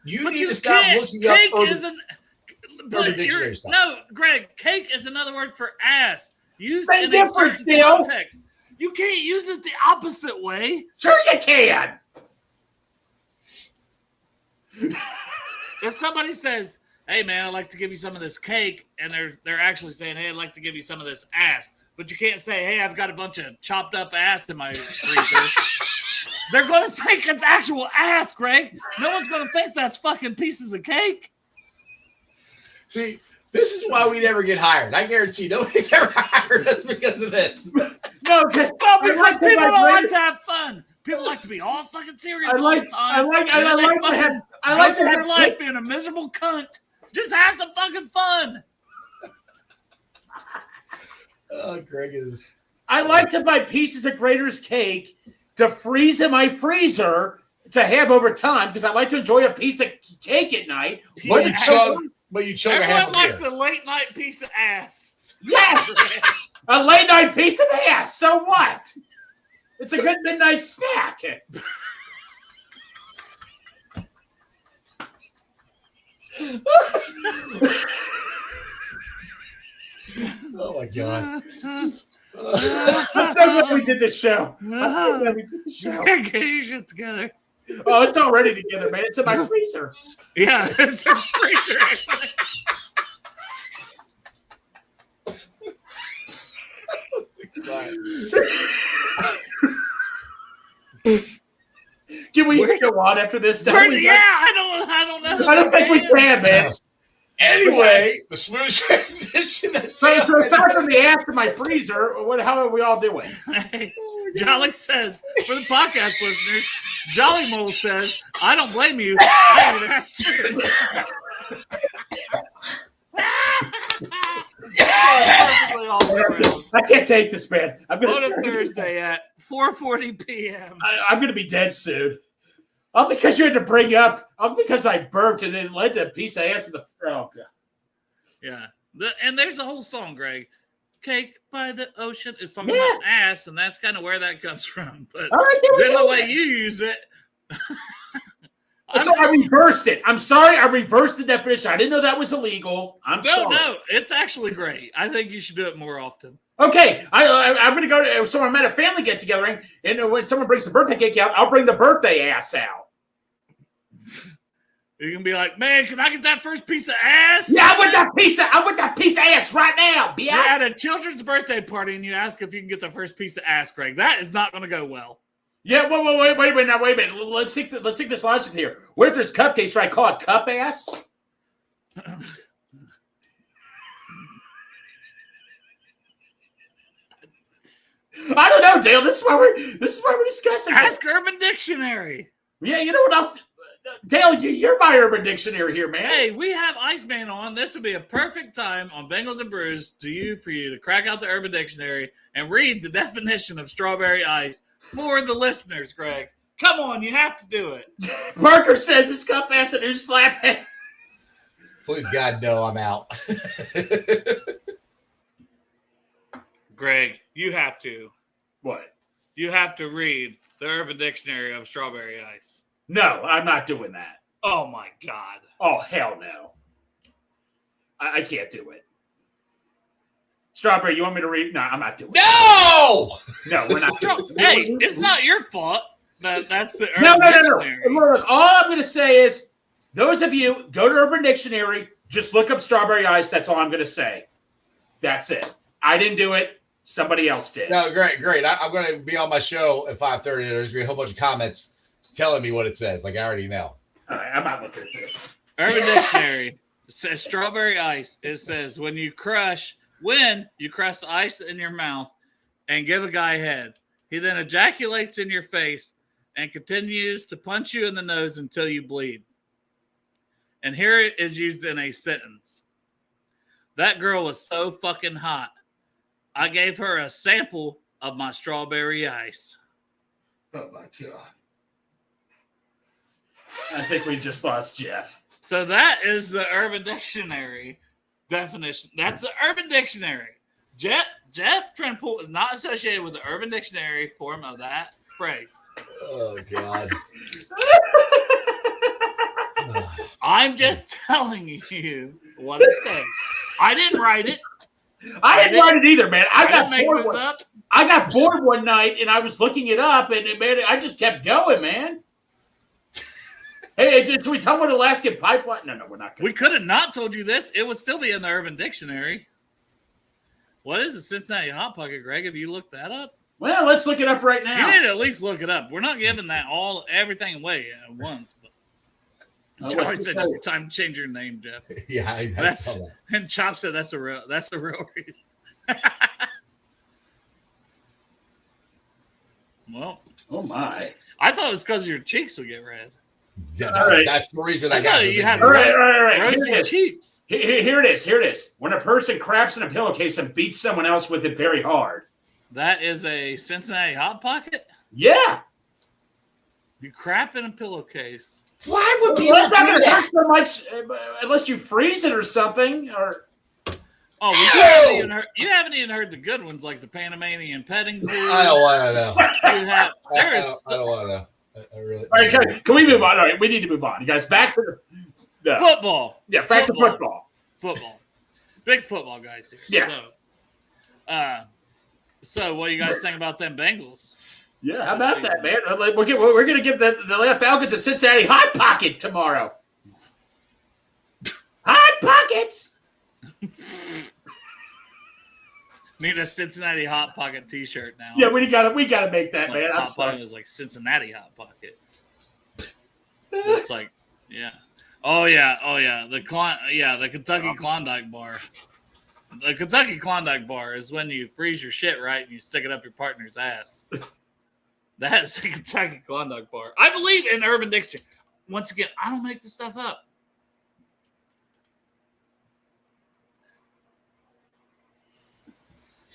need to stop looking up Urban Dictionary stuff. No, Greg, cake is another word for ass. Use it in difference, Dale. Context. You can't use it the opposite way. Sure you can. If somebody says, "Hey man, I'd like to give you some of this cake," and they're actually saying, "Hey, I'd like to give you some of this ass," but you can't say, "Hey, I've got a bunch of chopped up ass in my freezer." They're going to think it's actual ass, Greg. No one's going to think that's fucking pieces of cake. See, this is why we never get hired. I guarantee nobody's ever hired us because of this. No, because people don't like to have fun. People like to be all fucking serious all the time. I like to have life being a miserable cunt. Just have some fucking fun. Greg is. I like to buy pieces of Grader's cake to freeze in my freezer to have over time because I like to enjoy a piece of cake at night. But you chug a half a beer. Everyone likes a late night piece of ass. Yes! A late night piece of ass. So what? It's a good midnight snack. Oh my god. I'm so glad we did this show. I'm so glad we did the show. Get your shit together. Oh, it's already together, man. It's in my freezer. Yeah, it's a freezer. Can we go on after this? Yeah, I don't know. I don't think we can, man. Anyway, the smooth transition. So aside from the ass in my freezer, how are we all doing? Hey, Jolly says, for the podcast listeners, Jolly Mole says, I don't blame you. I would ask too. I can't take this, man. I'm On a Thursday at 4:40 p.m. I'm gonna be dead soon. All because you had to bring up. All because I burped and it led to a piece of ass in the. Oh god. Yeah, and there's the whole song, Greg. Cake by the ocean is talking about ass, and that's kind of where that comes from. But all right, then the way you use it. So I reversed it. I'm sorry, I reversed the definition. I didn't know that was illegal. I'm sorry. No, it's actually great. I think you should do it more often. Okay, I'm going to go to someone at a family get together, and when someone brings the birthday cake out, I'll bring the birthday ass out. You can be like, man, can I get that first piece of ass? Yeah, I want that piece of ass right now. Bitch. You're at a children's birthday party, and you ask if you can get the first piece of ass, Greg. That is not going to go well. Yeah, wait a minute. Let's think this logic here. What if there's cupcakes? Should I call it cup ass? I don't know, Dale. This is why we're discussing. Ask Urban Dictionary. Yeah, you know what? Dale, you're my Urban Dictionary here, man. Hey, we have Iceman on. This would be a perfect time on Bengals and Brews for you to crack out the Urban Dictionary and read the definition of strawberry ice for the listeners, Greg. Come on, you have to do it. Parker says it's cup ass and who's slapping. Please God, no, I'm out. Greg, you have to. What? You have to read the Urban Dictionary of strawberry ice. No, I'm not doing that. Oh, my God. Oh, hell no. I can't do it. Strawberry, you want me to read? No, I'm not doing it. No! No, we're not doing it. Hey, it's not your fault. That's the No. Urban Dictionary. Look, all I'm going to say is, those of you, go to Urban Dictionary, just look up strawberry ice. That's all I'm going to say. That's it. I didn't do it. Somebody else did. No, great. I'm going to be on my show at 5:30. There's going to be a whole bunch of comments telling me what it says. Like I already know. All right, I'm not looking at this. Urban Dictionary says strawberry ice. It says when you crush the ice in your mouth and give a guy head, he then ejaculates in your face and continues to punch you in the nose until you bleed. And here it is used in a sentence. That girl was so fucking hot. I gave her a sample of my strawberry ice. Oh, my God. I think we just lost Jeff. So that is the Urban Dictionary definition. That's the Urban Dictionary. Jeff Trenpool is not associated with the Urban Dictionary form of that phrase. Oh, God. I'm just telling you what it says. I didn't write it. I didn't write it either, man. I got make bored this up. I got bored one night and I was looking it up, and I just kept going, man. Hey, should we tell them what Alaskan pipeline? No, we're not. We could have not told you this. It would still be in the Urban Dictionary. What is a Cincinnati Hot Pocket, Greg? Have you looked that up? Well, let's look it up right now. You need to at least look it up. We're not giving that everything away at once. But Charlie said it's time to change your name, Jeff. Yeah, I saw that. And Chop said that's a real reason. Well, oh my! I thought it was because your cheeks would get red. Yeah, right. That's the reason I got you had all right. rosy cheeks. Here it is. When a person craps in a pillowcase and beats someone else with it very hard. That is a Cincinnati Hot Pocket? Yeah. You crap in a pillowcase. Why would people Well, it's not do going to that? hurt so much unless you freeze it or something. Or Oh, you haven't even heard the good ones like the Panamanian petting zoo. I don't want to know. You have I don't want to know. I really. All right, can we move on? All right, we need to move on. You guys, back to the football. Yeah, back to football. Football. Big football guys here. Yeah. So what do you guys think about them Bengals? Yeah, how about that, man? We're going to give the Atlanta Falcons a Cincinnati Hot Pocket tomorrow. Hot Pockets! Need a Cincinnati Hot Pocket T-shirt now. Yeah, we gotta make that, man. I'm Hot sorry. Pocket is like Cincinnati Hot Pocket. It's like, yeah. Oh yeah. The Kentucky Klondike bar. The Kentucky Klondike bar is when you freeze your shit right and you stick it up your partner's ass. That's the Kentucky Klondike bar. I believe in Urban Dictionary. Once again, I don't make this stuff up.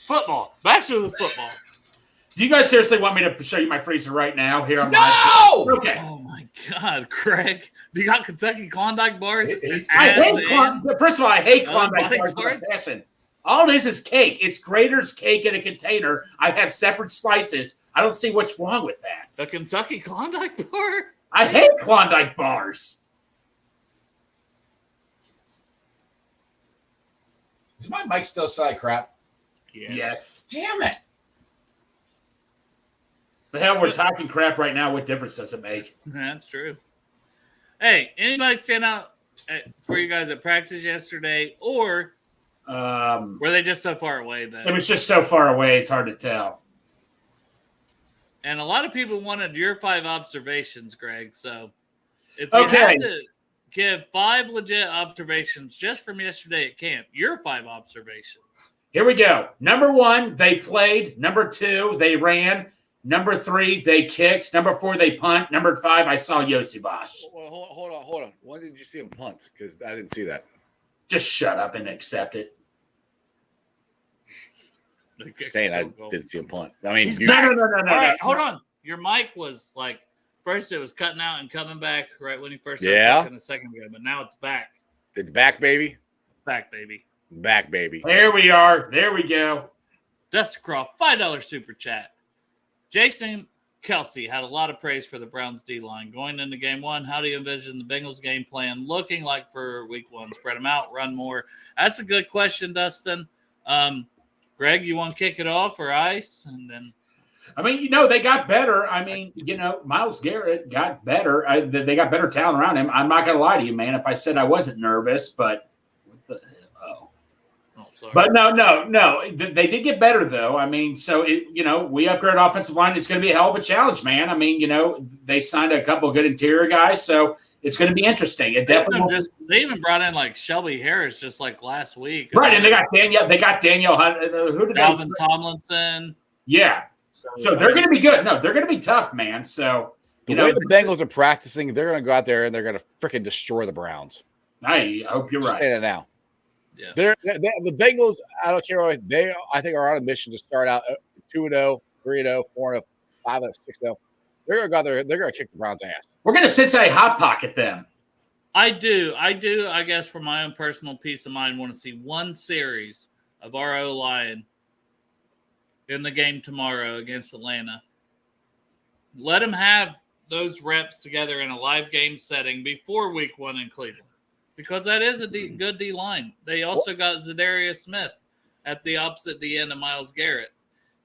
Football. Back to the football. Do you guys seriously want me to show you my freezer right now here on No! Okay. Oh my God, Craig. Do you got Kentucky Klondike bars? I hate First of all, I hate Klondike bars with a passion. All it is cake. It's Grater's cake in a container. I have separate slices. I don't see what's wrong with that. The Kentucky Klondike bar? I hate Klondike bars. Is my mic still side crap? Yes. Damn it. The hell, we're talking crap right now. What difference does it make? That's true. Hey, anybody stand out for you guys at practice yesterday, or were they just so far away that it was just so far away? It's hard to tell. And a lot of people wanted your 5 observations, Greg. So if you had to give 5 legit observations just from yesterday at camp, your 5 observations. Here we go. Number 1, they played. Number 2, they ran. Number 3, they kicked. Number 4, they punt. Number 5, I saw Yossi Bosch. Well, hold on. When did you see him punt? Because I didn't see that. Just shut up and accept it. Saying I didn't see him punt. I mean, no. All right, hold on. Your mic was like, first it was cutting out and coming back right when you first started talking a second ago, but now it's back. It's back, baby. Back, baby. Back, baby. There we are. There we go. Dustin Croft, $5 super chat. Jason Kelsey had a lot of praise for the Browns D-line. Going into game 1, how do you envision the Bengals game plan looking like for week 1? Spread them out, run more. That's a good question, Dustin. Greg, you want to kick it off or Ice? And then, I mean, they got better. I mean, Myles Garrett got better. They got better talent around him. I'm not going to lie to you, man, if I said I wasn't nervous, but what the hell? Oh, sorry. But no. They did get better, though. I mean, so, we upgrade offensive line. It's going to be a hell of a challenge, man. I mean, they signed a couple of good interior guys, so it's going to be interesting. It definitely they even brought in like Shelby Harris just like last week. Right, and they got Danielle Hunt. Who did Alvin Tomlinson. Yeah. So they're going to be good. No, they're going to be tough, man. So, the way the Bengals are practicing, they're going to go out there and they're going to freaking destroy the Browns. I hope you're right. Say that now. Yeah. The Bengals, I don't care what I think are on a mission to start out 2-0, 3-0, 4-0, 5-0, 6-0. They're going to go out there. They're going to kick the Browns' ass. We're going to Cincinnati Hot Pocket them. I do. I guess for my own personal peace of mind, want to see one series of our O-line in the game tomorrow against Atlanta. Let them have those reps together in a live game setting before week 1 in Cleveland, because that is a good D-line. They also got Zadarius Smith at the opposite D end of Myles Garrett.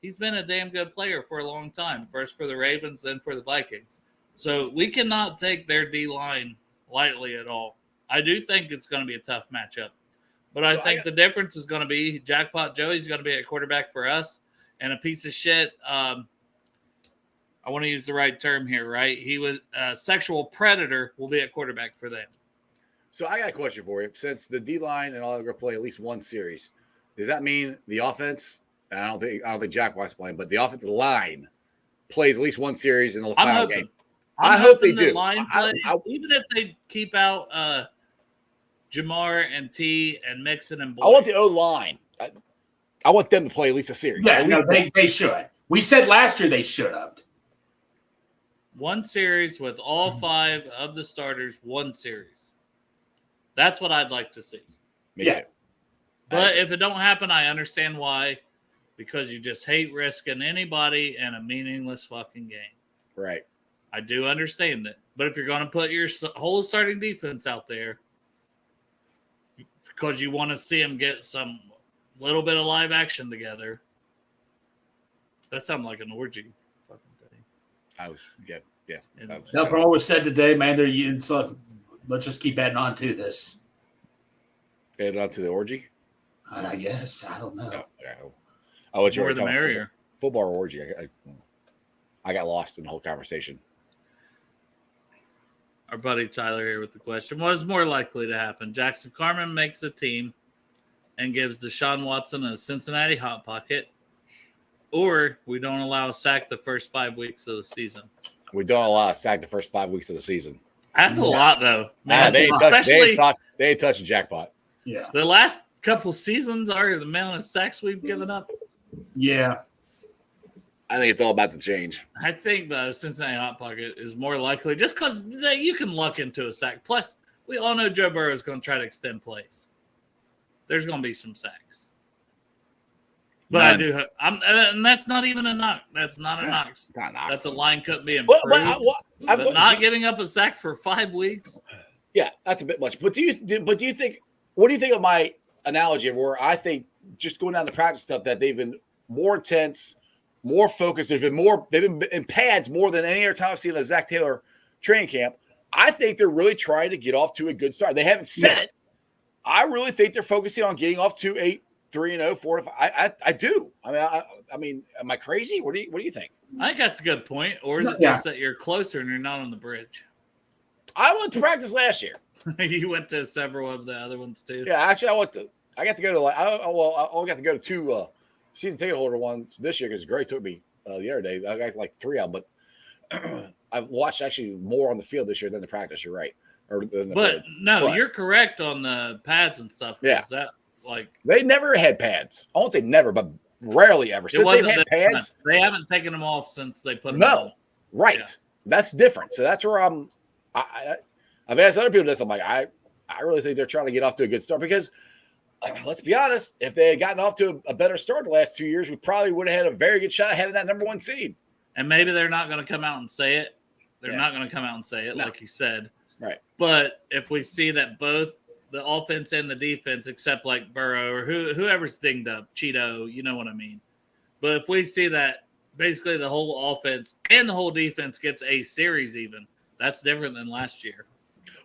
He's been a damn good player for a long time, first for the Ravens, then for the Vikings. So we cannot take their D-line lightly at all. I do think it's going to be a tough matchup. But I think the difference is going to be Jackpot Joey's going to be a quarterback for us, and a piece of shit. I want to use the right term here, right? He was a sexual predator will be a quarterback for them. So I got a question for you. Since the D-line and all are going to play at least one series, does that mean the offense – I don't think Jack White's playing, but the offensive line plays at least one series in the final game. I hope they do. Line plays, even if they keep out Jamar and T and Mixon and Boyd. I want the O-line. I want them to play at least a series. Yeah, no, they should. We said last year they should have. One series with all 5 of the starters, one series. That's what I'd like to see. Me too. But if it don't happen, I understand why. Because you just hate risking anybody in a meaningless fucking game. Right. I do understand it. But if you're going to put your whole starting defense out there because you want to see them get some little bit of live action together, that sounds like an orgy fucking thing. That's what was said today, man. It's like, let's just keep adding on to this. Adding on to the orgy? I guess. I don't know. Oh, what you More were the talking merrier. Football or orgy? I got lost in the whole conversation. Our buddy Tyler here with the question. What is more likely to happen? Jackson Carman makes the team and gives Deshaun Watson a Cincinnati Hot Pocket, or we don't allow a sack the first 5 weeks of the season? We don't allow a sack the first 5 weeks of the season. That's a lot, though. Man, They ain't touching jackpot. Yeah. The last couple seasons are the amount of sacks we've given up. Yeah. I think it's all about the change. I think the Cincinnati Hot Pocket is more likely just because you can luck into a sack. Plus, we all know Joe Burrow is going to try to extend plays. There's going to be some sacks. But and that's not even a knock. That's not a knock. That the line couldn't be improved. But not giving up a sack for 5 weeks. Yeah, that's a bit much. But do you think? What do you think of my analogy of where I think just going down to practice stuff that they've been more intense, more focused. They've been in pads more than any other time I've seen a Zach Taylor training camp. I think they're really trying to get off to a good start. They haven't said it. I really think they're focusing on getting off to a 3-0, 4-5. I do. I mean, am I crazy? What do you think? I think that's a good point. Or is it just that you're closer and you're not on the bridge? I went to practice last year. You went to several of the other ones too. Yeah, actually, I got to go to I only got to go to 2 season ticket holder ones this year because Gray took me the other day. I got like 3 of them, but I've watched actually more on the field this year than the practice. You're right. But you're correct on the pads and stuff. Yeah, that they never had pads. I won't say never, but rarely ever. Since they've had pads, they haven't taken them off since they put them on. Right. Yeah. That's different. So that's where I've asked other people this. I'm like, I really think they're trying to get off to a good start because let's be honest, if they had gotten off to a better start the last 2 years, we probably would have had a very good shot at having that number 1 seed. And maybe they're not going to come out and say it. They're not going to come out and say it, like you said. Right. But if we see that both the offense and the defense, except like Burrow or whoever's dinged up, Cheeto, you know what I mean. But if we see that basically the whole offense and the whole defense gets a series even, that's different than last year.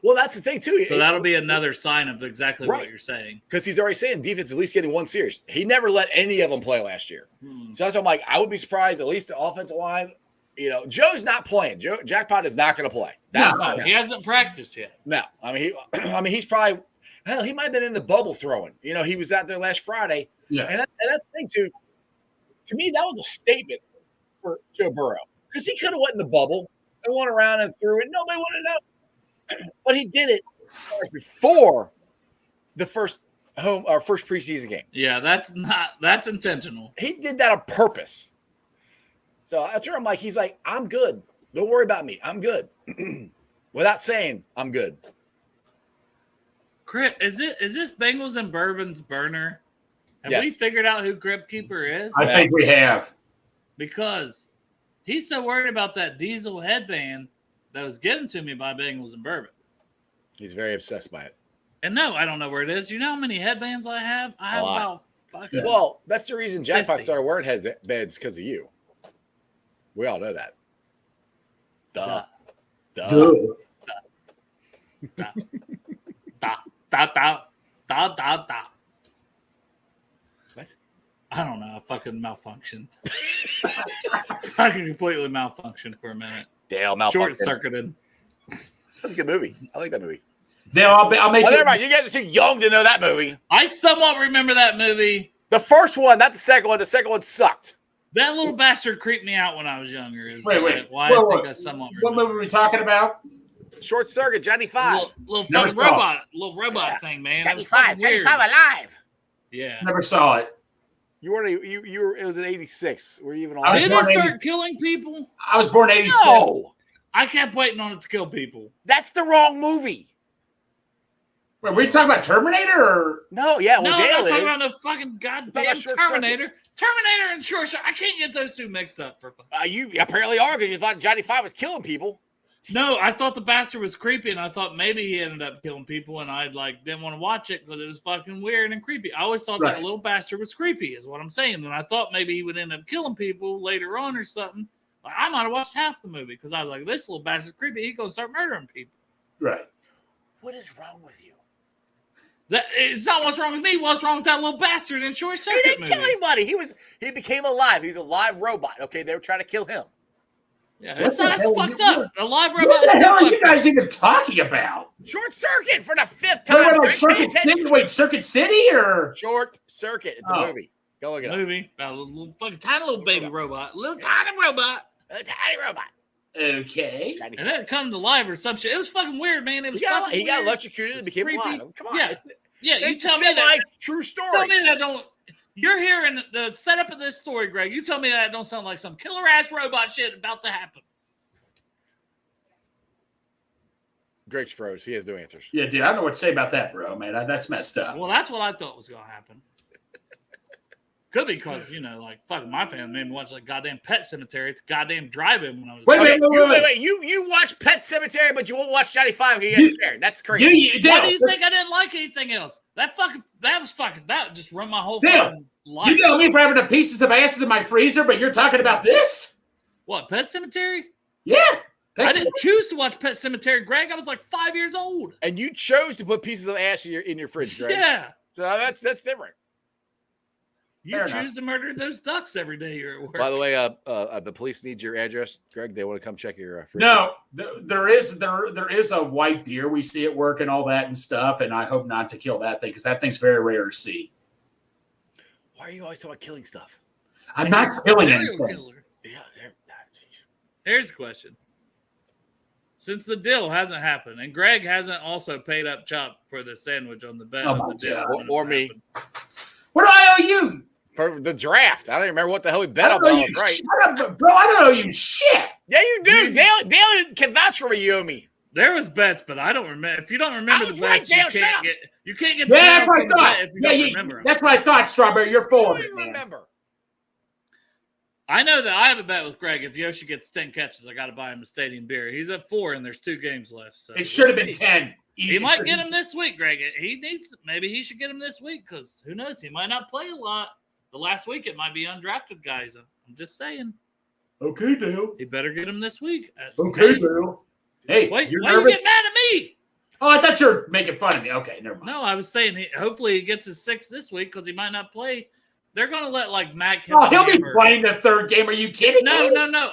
Well, that's the thing, too. So that'll be another sign of exactly what you're saying. Because he's already saying defense is at least getting 1 series. He never let any of them play last year. So that's why I'm like, I would be surprised at least the offensive line. You know, Joe's not playing. Jackpot is not going to play. That's not he hasn't practiced yet. No. I mean, he's probably – hell, he might have been in the bubble throwing. You know, he was out there last Friday. Yeah. And that's the thing, too. To me, that was a statement for Joe Burrow. Because he could have went in the bubble and went around and threw it. Nobody would have known. But he did it before the first preseason game. Yeah, that's intentional. He did that on purpose. So after I'm like, he's like, I'm good. Don't worry about me. I'm good. Without saying I'm good. Chris, is this Bengals and Bourbon's burner? Have we figured out who Grip Keeper is? I think we have. Because he's so worried about that diesel headband that was given to me by Bengals and Bourbon. He's very obsessed by it. And no, I don't know where it is. You know how many headbands I have? I have about fucking. Well, that's the reason Jackpot started wearing headbands because of you. We all know that. Duh. What? I don't know. I fucking malfunctioned. I completely malfunctioned for a minute. Dale malfunctioned. Short-circuited. That's a good movie. I like that movie. Dale, I'll make never mind. You guys are too young to know that movie. I somewhat remember that movie. The first one, not the second one. The second one sucked. That little bastard creeped me out when I was younger. Wait. Why I think I somewhat remember. What movie are we talking about? Short Circuit, Johnny 5. Little fucking robot thing, man. Johnny 5 alive. Yeah. Never saw it. You were. It was in '86. Were you even on? Did it start killing people? I was born in '86. No. I kept waiting on it to kill people. That's the wrong movie. Wait, were you talking about Terminator or? No, yeah, well, No, I'm Dale not talking is. about no fucking goddamn Short Terminator. Terminator and Short Circuit. I can't get those two mixed up. You apparently are because you thought Johnny Five was killing people. No, I thought the bastard was creepy, and I thought maybe he ended up killing people, and I didn't want to watch it because it was fucking weird and creepy. I always thought that little bastard was creepy, is what I'm saying, and I thought maybe he would end up killing people later on or something. Like, I might have watched half the movie because I was like, this little bastard's creepy. He's gonna start murdering people. Right. What is wrong with you? It's not what's wrong with me. What's wrong with that little bastard in Short Circuit He didn't movie? kill anybody. He became alive. He's a live robot. Okay, they were trying to kill him. Yeah, What it's the not hell fucked are you up. A live robot. What the is hell are fucked you up. guys even talking about? Short Circuit for the fifth time. Wait, Greg, Circuit pay attention. City? Wait, Circuit City or? Short Circuit. It's a Oh. movie. Go look it up. Movie about a little fucking tiny little baby robot, little tiny robot, A tiny robot. Okay. Tiny and then it come to life or some shit. It was fucking weird, man. It was he got fucking weird. electrocuted and became creepy. alive. Come on. Yeah. Yeah, you It's tell a me that. true Tell story. me that don't. You're hearing the setup of this story, Greg. You tell me that don't sound like some killer ass robot shit about to happen. Greg's froze. He has no answers. Yeah, dude, I don't know what to say about that, bro, man. That's messed up. Well, that's what I thought was gonna happen. Could be because fucking my family made me watch goddamn Pet Cemetery at the goddamn drive-in when I was. Wait, Okay, wait. wait. You watch Pet Cemetery, but you won't watch Johnny Five because you get scared. That's crazy. Why do you think I didn't like anything else? That just run my whole Dale, fucking life. You tell me for having the pieces of asses in my freezer, but you're talking about this? What, Pet Cemetery? Yeah. I didn't choose to watch Pet Cemetery, Greg. I was like 5 years old. And you chose to put pieces of ass in your fridge, Greg. Yeah. So that's different. You Fair choose enough. to murder those ducks every day you're at work. By the way, the police need your address, Greg. They want to come check your fridge. No, there is a white deer. We see it work and all that and stuff, and I hope not to kill that thing because that thing's very rare to see. Why are you always talking about killing stuff? I'm not killing Serial anything. killer. Yeah. Here's the question. Since the deal hasn't happened, and Greg hasn't also paid up chop for the sandwich on the bet Oh of my the deal. God. wouldn't Or have me. happened. What do I owe you? For the draft. I don't even remember what the hell we I bet don't on. owe you Right. shut up, bro. I don't owe you shit. Yeah, you do. Dale can vouch for me. You owe me. There was bets, but I don't remember. If you don't remember I the was right, bets, Dale, you shut can't up. get. You can't get. Yeah, that's what I points from the thought. bet if you Yeah, don't remember 'em. that's what I thought, Strawberry. You're full I of don't it, even man. remember. I know that I have a bet with Greg. If Yoshi gets 10 catches, I got to buy him a stadium beer. He's at 4, and there's 2 games left. So It should have we'll been see. 10. He might get him this week, Greg. Maybe he should get him this week because who knows? He might not play a lot. The last week it might be undrafted guys. I'm just saying. Okay, Dale. He better get him this week. Okay, Dale. Hey, Wait, you're why you nervous? get mad at me? Oh, I thought you were making fun of me. Okay, never mind. No, I was saying hopefully he gets his 6 this week because he might not play. They're going to let Mac. Oh, he'll be Hammer- playing the third game. Are you kidding No. me?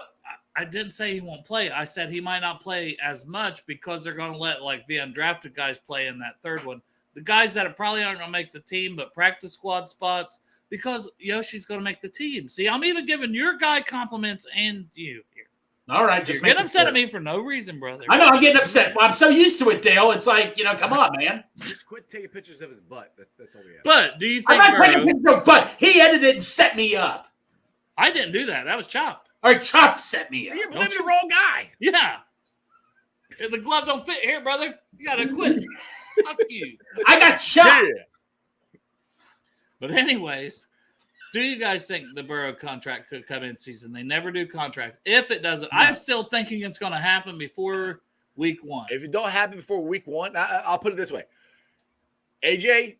I didn't say he won't play. I said he might not play as much because they're going to let the undrafted guys play in that third one. The guys that probably aren't going to make the team, but practice squad spots because Yoshi's going to make the team. See, I'm even giving your guy compliments and you here. All right, You're just getting make upset at me for no reason, brother. I know I'm getting upset. Well, I'm so used to it, Dale. It's like, come on, man. Just quit taking pictures of his butt. That's all we have. But do you I'm think not taking Burrow? pictures of butt. He edited it and set me up. I didn't do that. That was Chop. Or Chop set me up. You're believing the wrong guy. Yeah. If the glove don't fit here, brother, you got to quit. Fuck you. I got Chop. But anyways, do you guys think the Burrow contract could come in season? They never do contracts. If it doesn't, I'm still thinking it's going to happen before week 1. If it don't happen before week 1, I'll put it this way. AJ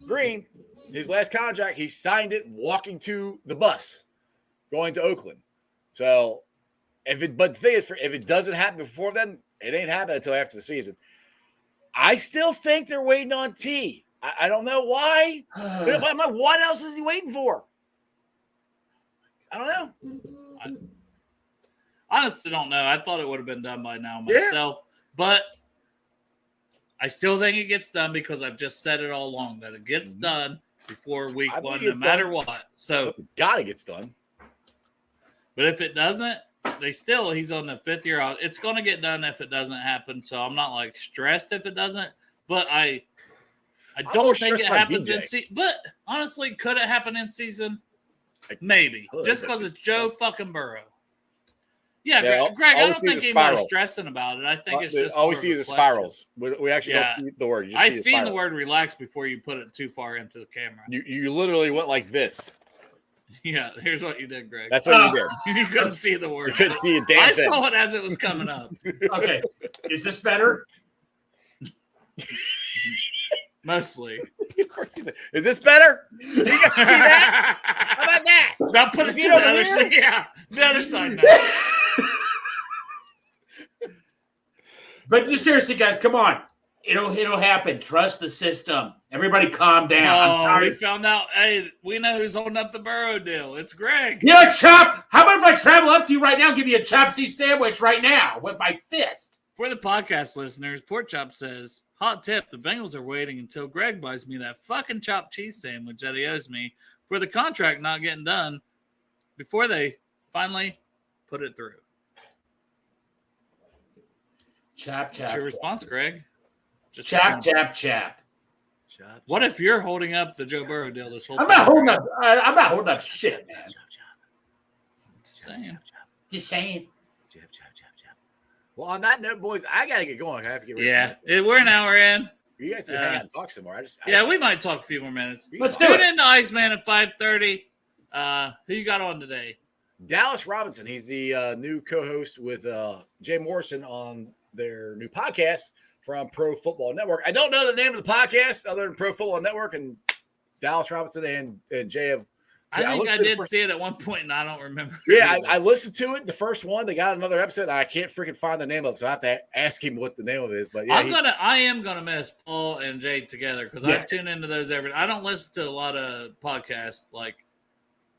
Green, his last contract, he signed it walking to the bus, going to Oakland. So, but the thing is, if it doesn't happen before then, it ain't happening until after the season. I still think they're waiting on T. I don't know why. But what else is he waiting for? I don't know. I honestly don't know. I thought it would have been done by now myself. But I still think it gets done because I've just said it all along that it gets done before week I think 1, no it's matter done. what. So, Gotta gets done. but if it doesn't, he's on the 5th year out. It's going to get done if it doesn't happen. So I'm not stressed if it doesn't. But I more don't think it stressed about happens DJ. in season. But honestly, could it happen in season? Maybe. could, Just but because it's Joe fucking Burrow. Yeah, Yeah, Greg, I always don't see think the anybody's spiral. stressing about it. I think it's just all we see more of is a the question. spirals. We actually Yeah. don't see the word. You just I see seen the spirals. word relax before you put it too far into the camera. You literally went like this. Yeah, here's what you did, Greg. That's what you did. You couldn't see the word. You couldn't see a damn I thing. saw it as it was coming up. Okay. Is this better? Mostly. Of course he did. Is this better? You guys see that? How about that? Now put it See to it the over other here? side. Yeah, the other side now. But seriously, guys, come on. It'll happen. Trust the system. Everybody calm down. I'm Oh, tired we of- found out. Hey, we know who's holding up the Burrow deal. It's Greg. Yeah, Chop. How about if I travel up to you right now and give you a chopsy sandwich right now with my fist? For the podcast listeners, Pork Chop says, hot tip, the Bengals are waiting until Greg buys me that fucking chopped cheese sandwich that he owes me for the contract not getting done before they finally put it through. Chop, What's chop. your response, Greg? Just Chop, chop, chop. What if you're holding up the Joe Burrow deal this whole I'm time? not holding up shit, man. Just saying. Just saying. Well, on that note, boys, I gotta get going. I have to get ready. Yeah, we're an hour in. You guys can hang out and talk some more. Yeah, we might talk a few more minutes. Let's do Tune it. in to Iceman at 5:30. Who you got on today? Dallas Robinson. He's the new co-host with Jay Morrison on their new podcast from Pro Football Network. I don't know the name of the podcast other than Pro Football Network, and Dallas Robinson and Jay have. I think I listened to the did first- see it at one point, and I don't remember. Yeah, I listened to it. The first one, they got another episode. And I can't freaking find the name of it, so I have to ask him what the name of it is. But yeah, I am gonna miss Paul and Jay together because I tune into those every. I don't listen to a lot of podcasts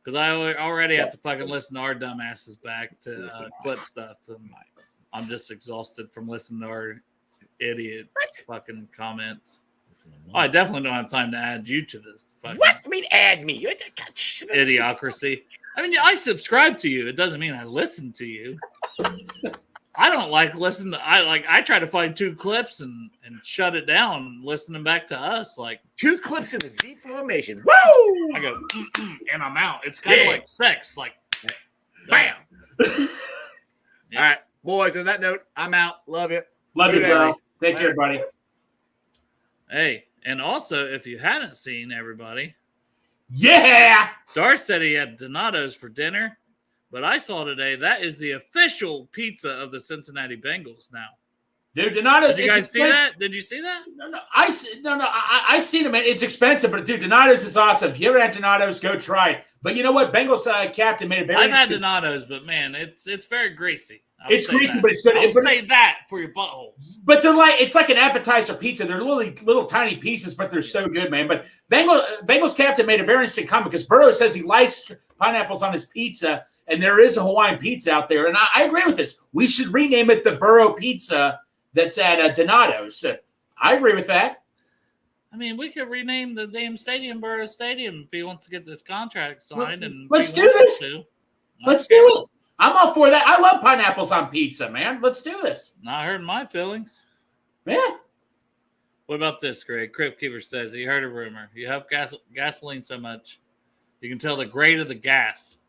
because I already have to fucking listen to our dumbasses back to clip stuff. And I'm just exhausted from listening to our idiot fucking comments. Oh, I definitely don't have time to add you to this fucking what? I mean, add me. idiocracy. I mean, I subscribe to you. It doesn't mean I listen to you. I don't like listening to. I try to find 2 clips and shut it down, listening back to us. Like 2 clips in the Z formation. Woo! I go and I'm out. It's kind of like sex. Like Bam. All right, boys. On that note, I'm out. Love you. Love you, Good bro. night. Take care, buddy. Hey, and also if you hadn't seen everybody, Yeah. Darth said he had Donato's for dinner, but I saw today that is the official pizza of the Cincinnati Bengals now. Dude, Donato's. Did you guys see that? Did you see that? No. I seen them, man. It's expensive, but dude, Donato's is awesome. If you ever had Donato's, go try it. But you know what? Bengals captain made a very. I've had Donato's, but man, it's very greasy. It's greasy, but it's good. I would say that for your buttholes. But it's like an appetizer pizza. They're little tiny pieces, but they're so good, man. But Bengals captain made a very interesting comment because Burrow says he likes pineapples on his pizza, and there is a Hawaiian pizza out there. And I agree with this. We should rename it the Burrow Pizza that's at Donato's. I agree with that. I mean, we could rename the damn stadium Burrow Stadium if he wants to get this contract signed. And Let's he do wants this. to. Let's do it. I'm all for that. I love pineapples on pizza, man. Let's do this. Not hurting my feelings. Yeah. What about this, Greg? Crypt Keeper says he heard a rumor. You have gasoline so much, you can tell the grade of the gas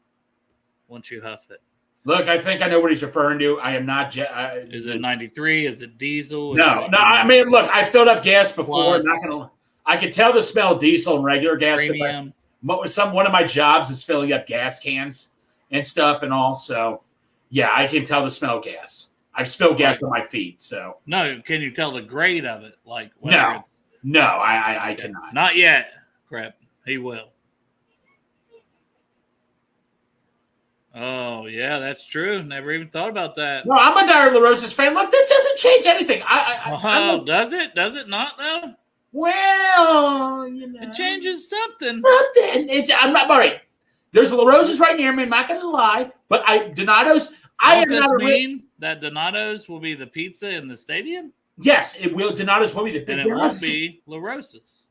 once you huff it. Look, I think I know what he's referring to. I am not. Is it 93? Is it diesel? No. I mean, look, I filled up gas before. Plus. I can tell the smell of diesel and regular gas. Premium. One of my jobs is filling up gas cans and stuff and all. So, yeah, I can tell the smell of gas. I've spilled gas on my feet. So, No, can you tell the grade of it? Like whether it's no, I cannot. not yet. Crap, he will. Oh yeah, that's true. Never even thought about that. No, I'm a dire LaRosa's fan. Look, this doesn't change anything. Oh, does it? Does it not though? Well, you know, It changes something. something. I'm not all right. There's LaRosa's right near me. I'm not going to lie, but Donato's. I am Does not this a mean that Donato's will be the pizza in the stadium, Yes, it will. Donato's will be the and big. it won't be La Rosa's?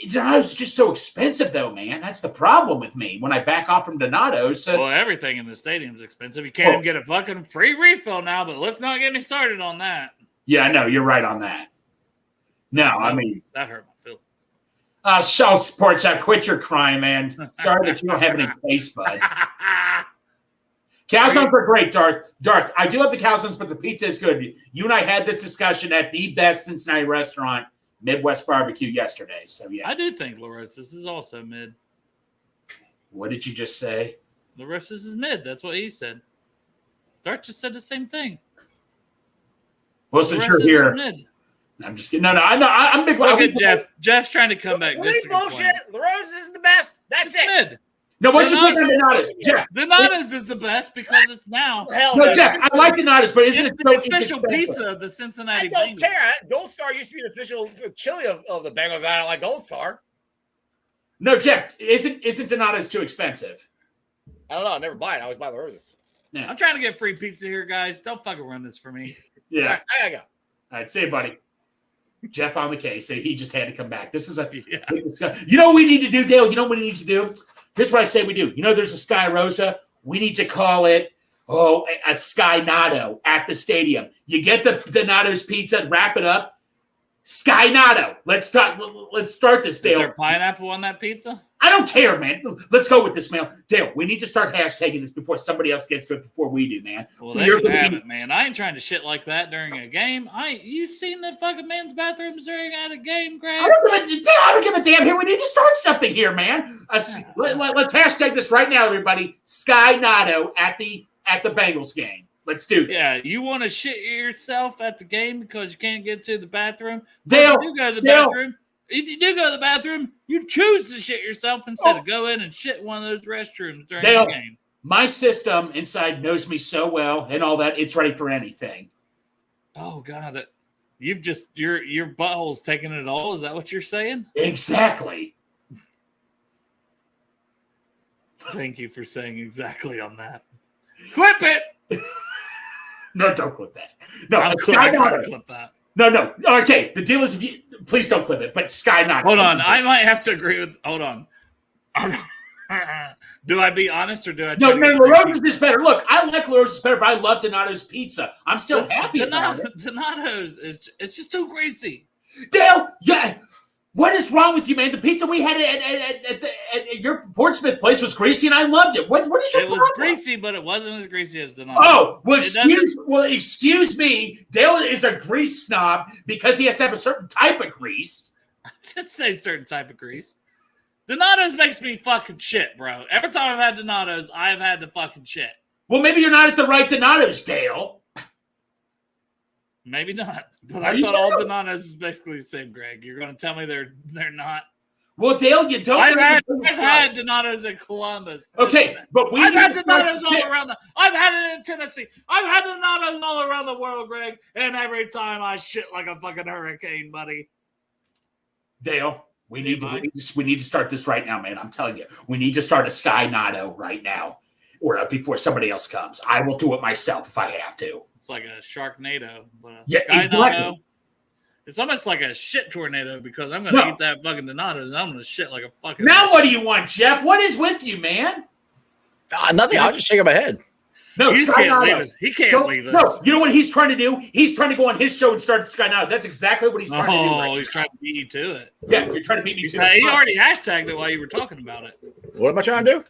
Donato's just so expensive, though, man. That's the problem with me when I back off from Donato's. So, Well, everything in the stadium's expensive. You can't even get a fucking free refill now. But let's not get me started on that. yeah, I know you're right on that. No, I mean, That hurt my feelings. Shaw Sports, quit your crying, man. Sorry that you don't have any taste bud. Calzones are great, Darth. I do love the calzones, but the pizza is good. You and I had this discussion at the best Cincinnati restaurant, Midwest Barbecue, yesterday. So, yeah. I do think LaRosa's is also mid. What did you just say? LaRosa's is mid. That's what he said. Dart just said the same thing. Well, since you're LaRosa's here, is mid. I'm just kidding. No, I know. I'm big. Look at Jeff. Jeff's trying to come back. Believe bullshit. LaRosa's is the best. That's it. Mid. No, what's your take on Donatos? Jeff. Donatos is the best because it's now. Hell No, no. Jeff, I like Donatos, but isn't It's it the so official inexpensive? pizza of the Cincinnati I don't Bengals. care. Gold Star used to be the official chili of the Bengals. I don't like Gold Star. No, Jeff, isn't Donatos too expensive? I don't know. I never buy it. I always buy LaRosa's. I'm trying to get free pizza here, guys. Don't fucking run this for me. Yeah. All right, I gotta go. All right, say, buddy. Jeff on the case. He just had to come back. This is a Yeah. big discussion. You know what we need to do, Dale? You know what we need to do? Here's what I say we do. You know, there's a Sky Rosa. We need to call it, a Sky Natto at the stadium. You get the Donatos pizza, wrap it up. Sky Natto. Let's start this, Is Dale. there pineapple on that pizza? I don't care, man. Let's go with this, man. Dale, we need to start hashtagging this before somebody else gets to it before we do, man. Well, they You're can gonna have be- it, man. I ain't trying to shit like that during a game. You seen the fucking men's bathrooms during a game, Greg? I don't give a damn here. We need to start something here, man. Let's hashtag this right now, everybody. Sky Natto at the Bengals game. Let's do this. Yeah, you want to shit yourself at the game because you can't get to the bathroom? Dale, If you go to the Dale. bathroom, if you do go to the bathroom, you choose to shit yourself instead of go in and shit in one of those restrooms during Dale. the game. My system inside knows me so well and all that. It's ready for anything. Oh God, you've just your butthole's taking it all. Is that what you're saying? Exactly. Thank you for saying exactly on that. Clip it. No, don't clip that. No, I'm Sky gonna Natto. clip that. No. Okay, the deal is, please don't clip it. But Sky Natto. Hold on, I might have to agree with. Hold on. Do I be honest or do I? No, LaRosa's is better. Look, I like LaRosa's better, but I love Donato's pizza. I'm still happy about it. Donato's it's just too greasy. Dale, yeah. What is wrong with you, man? The pizza we had at your Portsmouth place was greasy, and I loved it. What is your It problem? was greasy, but it wasn't as greasy as Donato's. Oh, well, It excuse me. Dale is a grease snob because he has to have a certain type of grease. I did say certain type of grease. Donato's makes me fucking shit, bro. Every time I've had Donato's, I've had to fucking shit. Well, maybe you're not at the right Donato's, Dale. Maybe not, but Are I you thought all sure? Donato's is basically the same, Greg. You're going to tell me they're not? Well, Dale, you don't. I've know the had difference. Donato's in Columbus. Okay, but I've had Donato's all around I've had it in Tennessee. I've had Donato's all around the world, Greg, and every time I shit like a fucking hurricane, buddy. Dale, we need to start this right now, man. I'm telling you, we need to start a Sky Natto right now, or before somebody else comes. I will do it myself if I have to. It's like a Sharknado, but a Yeah, Sky exactly. Natto. It's almost like a shit tornado because I'm going to eat that fucking Donato's and I'm going to shit like a fucking. Now, what do you want, Jeff? What is with you, man? Nothing. I was just shaking my head. No, He just Sky can't Natto. leave us. He can't No, leave us. no, you know what he's trying to do? He's trying to go on his show and start Sky Natto. That's exactly what he's trying to do. Oh, Right he's trying to beat you to it. Yeah, you're trying to beat me to He already hashtagged it while you were talking about it. What am I trying to do?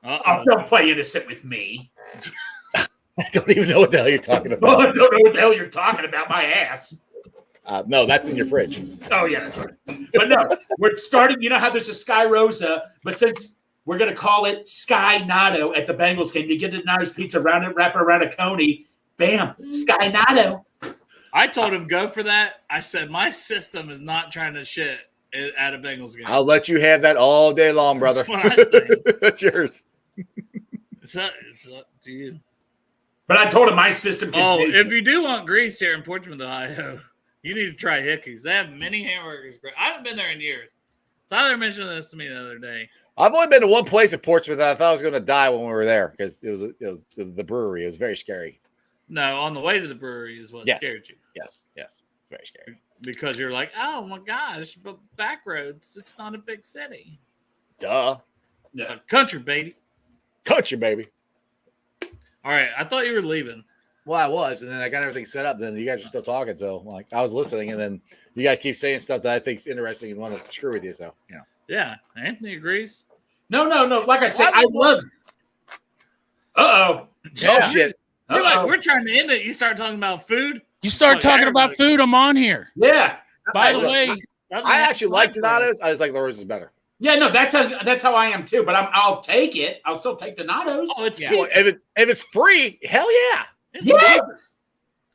Uh-oh. Don't play innocent with me. I don't even know what the hell you're talking Well, I about. don't know what the hell you're talking about. My ass. No, that's in your fridge. Oh, yeah, that's right. But no, we're starting. You know how there's a Sky Rosa, but since we're going to call it Sky Natto at the Bengals game, you get a Natto's pizza, wrap it around a coney, bam, Sky Natto. I told him go for that. I said my system is not trying to shit at a Bengals game. I'll let you have that all day long, brother. That's what I say. That's yours. It's up to you. But I told him my system can take if you do want grease here in Portsmouth, Ohio, you need to try Hickey's. They have many hamburgers. I haven't been there in years. Tyler mentioned this to me the other day. I've only been to one place at Portsmouth that I thought I was going to die when we were there because it was the brewery. It was very scary. No, on the way to the brewery is what scared you. Yes, very scary. Because you're like, oh my gosh, but back roads, it's not a big city. Duh. Yeah. Country, baby. Country, baby. All right, I thought you were leaving. Well, I was, and then I got everything set up. Then you guys are still talking, so like I was listening, and then you guys keep saying stuff that I think's interesting and want to screw with you. So Yeah, Anthony agrees. No. Like I said, I love. Oh shit! We're trying to end it. You start talking about food. You start talking about food, I'm on here. Yeah. By the way, I actually like Donato's. I just like Larosa's better. Yeah, no, that's how I am too. But I'll take it. I'll still take Donato's. Oh, it's Well, pizza. if it's free, hell yeah. Yes.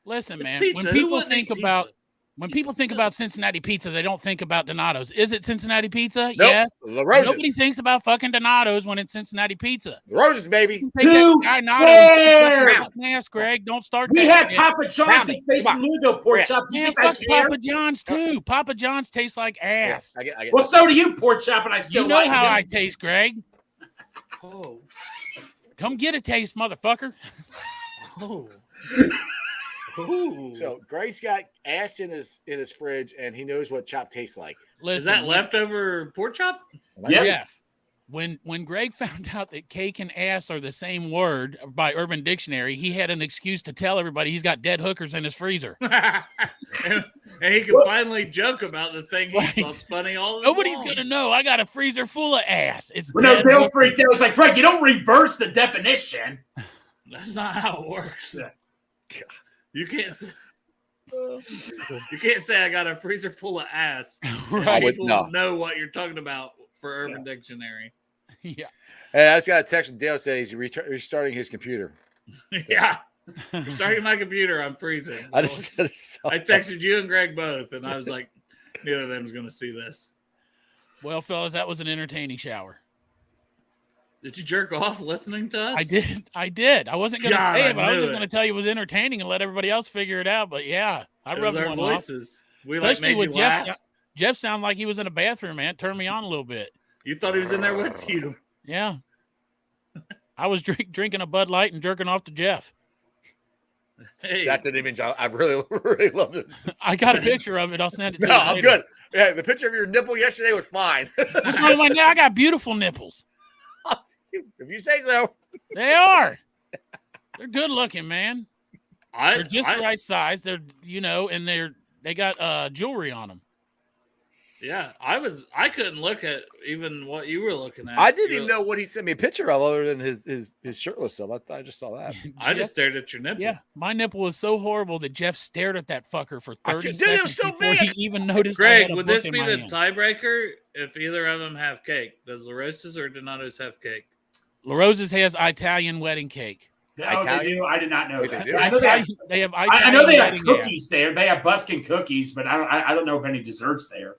listen, man. pizza. When Who people wouldn't think eat about pizza? when people think about Cincinnati pizza, they don't think about Donato's. Is it Cincinnati pizza? Nope. Yes. Larosa's. Nobody thinks about fucking Donato's when it's Cincinnati pizza. Larosa's, baby. Take Who that cares? Donato's, Greg. Don't start We that had shit. Papa John's and Space Come on. Ludo pork Yeah. chop. You Man, think I fuck care? Papa John's too. Papa John's tastes like ass. I get Well, so do you, pork chop, and I still You know like how it. I taste, Greg. Oh. Come get a taste, motherfucker. Oh. Ooh. So Greg's got ass in his fridge, and he knows what chop tastes like. Listen, Is that leftover pork chop? Yep. Jeff, when Greg found out that cake and ass are the same word by Urban Dictionary, he had an excuse to tell everybody he's got dead hookers in his freezer. and he can finally joke about the thing he Right. thoughts funny all the Nobody's time. gonna know. I got a freezer full of ass. It's Well, no, dead Dale hookers. freaked out. I was like, Greg, you don't reverse the definition. That's not how it works. Yeah. You can't. You can't say I got a freezer full of ass. Right. would- People no. know what you're talking about for Urban Dictionary. Yeah. And I just got a text from Dale saying he's restarting his computer. Yeah. Starting my computer, I'm freezing. I just I texted you and Greg both, and I was like, neither of them's going to see this. Well, fellas, that was an entertaining shower. Did you jerk off listening to us? I did. I wasn't going to God, say I it, but I was knew just it. going to tell you it was entertaining and let everybody else figure it out. But yeah, I It was rubbed our one off. voices. We Especially like made with you laugh. Jeff sounded like he was in a bathroom, man. Turned me on a little bit. You thought he was in there with you. Yeah. I was drinking a Bud Light and jerking off to Jeff. Hey, That's an image I really, really love this. I got a picture of it. I'll send it to No, you. I'm later. good. Yeah, the picture of your nipple yesterday was fine. What's wrong with my I got beautiful nipples. If you say so. They are. They're good looking, man. They're just the I- right size. They're and they got jewelry on them. Yeah, I couldn't look at even what you were looking at. I didn't You even know, know what he sent me a picture of other than his shirtless stuff. I just saw that. I just stared at your nipple. Yeah, my nipple was so horrible that Jeff stared at that fucker for 30 dude, it was seconds so before big. he even noticed. I Greg, had a would book this in be my the hand. tiebreaker if either of them have cake? Does LaRosa's or Donato's have cake? La Rosa's has Italian wedding cake. Oh, Italian? they do? I did not know Wait, they that. do? I know they have, They have I Italian know they have wedding cookies there. They have Buskin cookies, but I don't know of any desserts there.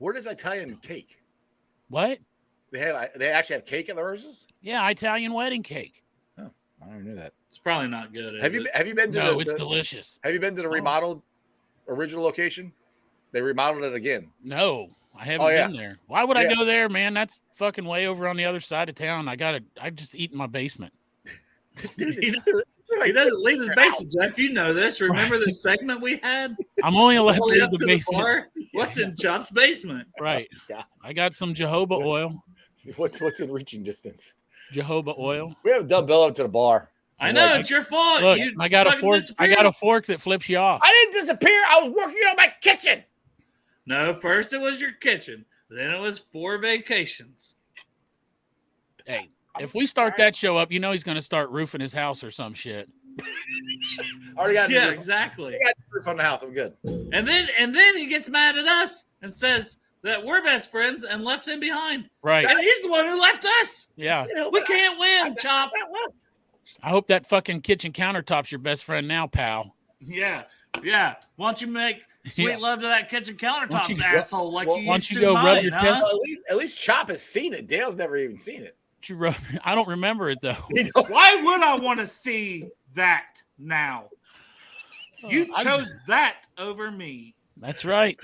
Where does Italian cake? What? They actually have cake at the Roses? Yeah, Italian wedding cake. I don't know that. It's probably not good. Is Have you been to No, it's the delicious. Have you been to the remodeled original location? They remodeled it again. No, I haven't Oh, yeah. been there. Why would I Yeah. go there, man? That's fucking way over on the other side of town. I just eat in my basement. He doesn't leave his basement, Jeff. You know this. Remember this segment we had? I'm only allowed to Only leave up the to the basement. bar? What's in Chop's basement? Right. Yeah. I got some jojoba oil. What's in reaching distance? Jojoba oil. We haven't done Bill up to the bar. I know it's your fault. Look, You I got a fucking fork. I disappeared. got a fork that flips you off. I didn't disappear. I was working on my kitchen. No, first it was your kitchen. Then it was 4 vacations. Hey, if we start that show up, he's going to start roofing his house or some shit. Already got Yeah, the exactly. I got the roof on the house. I'm good. And then he gets mad at us and says that we're best friends and left him behind. Right. And he's the one who left us. Yeah. We can't win, Chop. I hope that fucking kitchen countertop's your best friend now, pal. Yeah. Why don't you make sweet Yeah. love to that kitchen countertops, you- asshole, like well, you why used don't to you go rub mine, your huh? test- Well, at least Chop has seen it. Dale's never even seen it. I don't remember it, though. Why would I want to see that now? You chose that over me. That's right.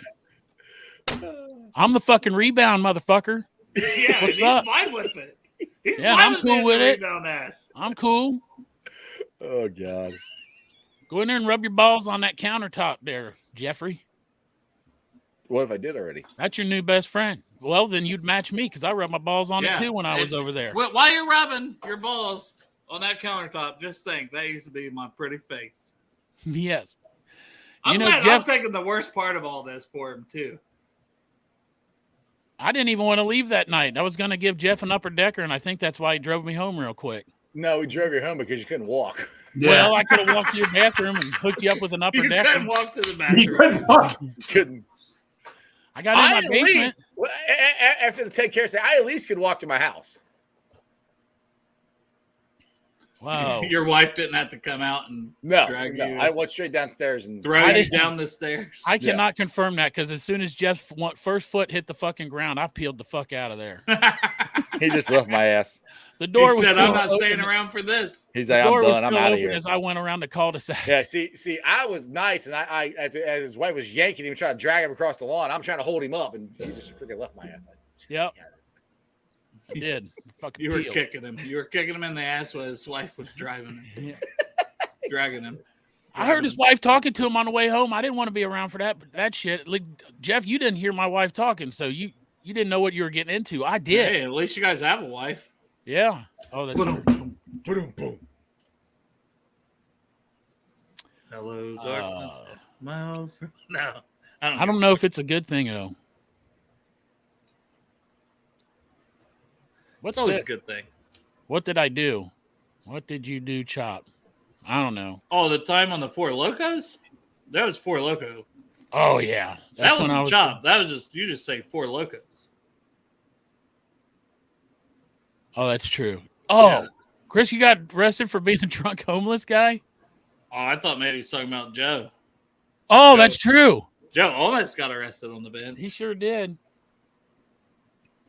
I'm the fucking rebound, motherfucker. Yeah, and What's he's up? fine with it. He's Yeah, fine I'm with cool being with the it. rebound ass. I'm cool. Oh God. Go in there and rub your balls on that countertop there, Jeffrey. What if I did already? That's your new best friend. Well, then you'd match me because I rubbed my balls on Yeah. it too when I was over there. Well, while you're rubbing your balls on that countertop, just think that used to be my pretty face. Yes. I'm know, glad I'm Jeff, taking the worst part of all this for him too. I didn't even want to leave that night. I was going to give Jeff an upper decker, and I think that's why he drove me home real quick. No, we drove you home because you couldn't walk. Yeah. Well, I could have walked to your bathroom and hooked you up with an upper You decker. couldn't walk to the You bathroom. couldn't walk. Couldn't. I got in my at basement. least, after the Ted Care say, I at least could walk to my house. Wow. Your wife didn't have to come out and drag you. I went straight downstairs and throw you down the stairs. I cannot confirm that because as soon as Jeff's first foot hit the fucking ground, I peeled the fuck out of there. He just left my ass. The door He was said, still "I'm not open. staying around for this." He's The like, door I'm was done. I'm still out of open here. as I went around the cul-de-sac. yeah, see, I was nice, and I as his wife was yanking him, trying to drag him across the lawn. I'm trying to hold him up, and he just freaking left my ass. Yep. I did. Fucking You were peeled. kicking him. You were kicking him in the ass while his wife was driving him, dragging him. I heard his wife talking to him on the way home. I didn't want to be around for that shit. Like, Jeff, you didn't hear my wife talking, so you didn't know what you were getting into. I did. Hey, at least you guys have a wife. Yeah. Oh, that's true. Hello, darkness. My old friend. No, I don't know if it's a good thing though. What's It's always this? a good thing. What did I do? What did you do, Chop? I don't know. Oh, the time on the Four Locos? That was Four Loco. Oh yeah, That was Chop. That was just you just say Four Locos. Oh, that's true. Oh, Yeah. Chris, you got arrested for being a drunk homeless guy? Oh, I thought maybe he was talking about Joe. Oh, Joe. that's true. Joe almost got arrested on the bench. He sure did.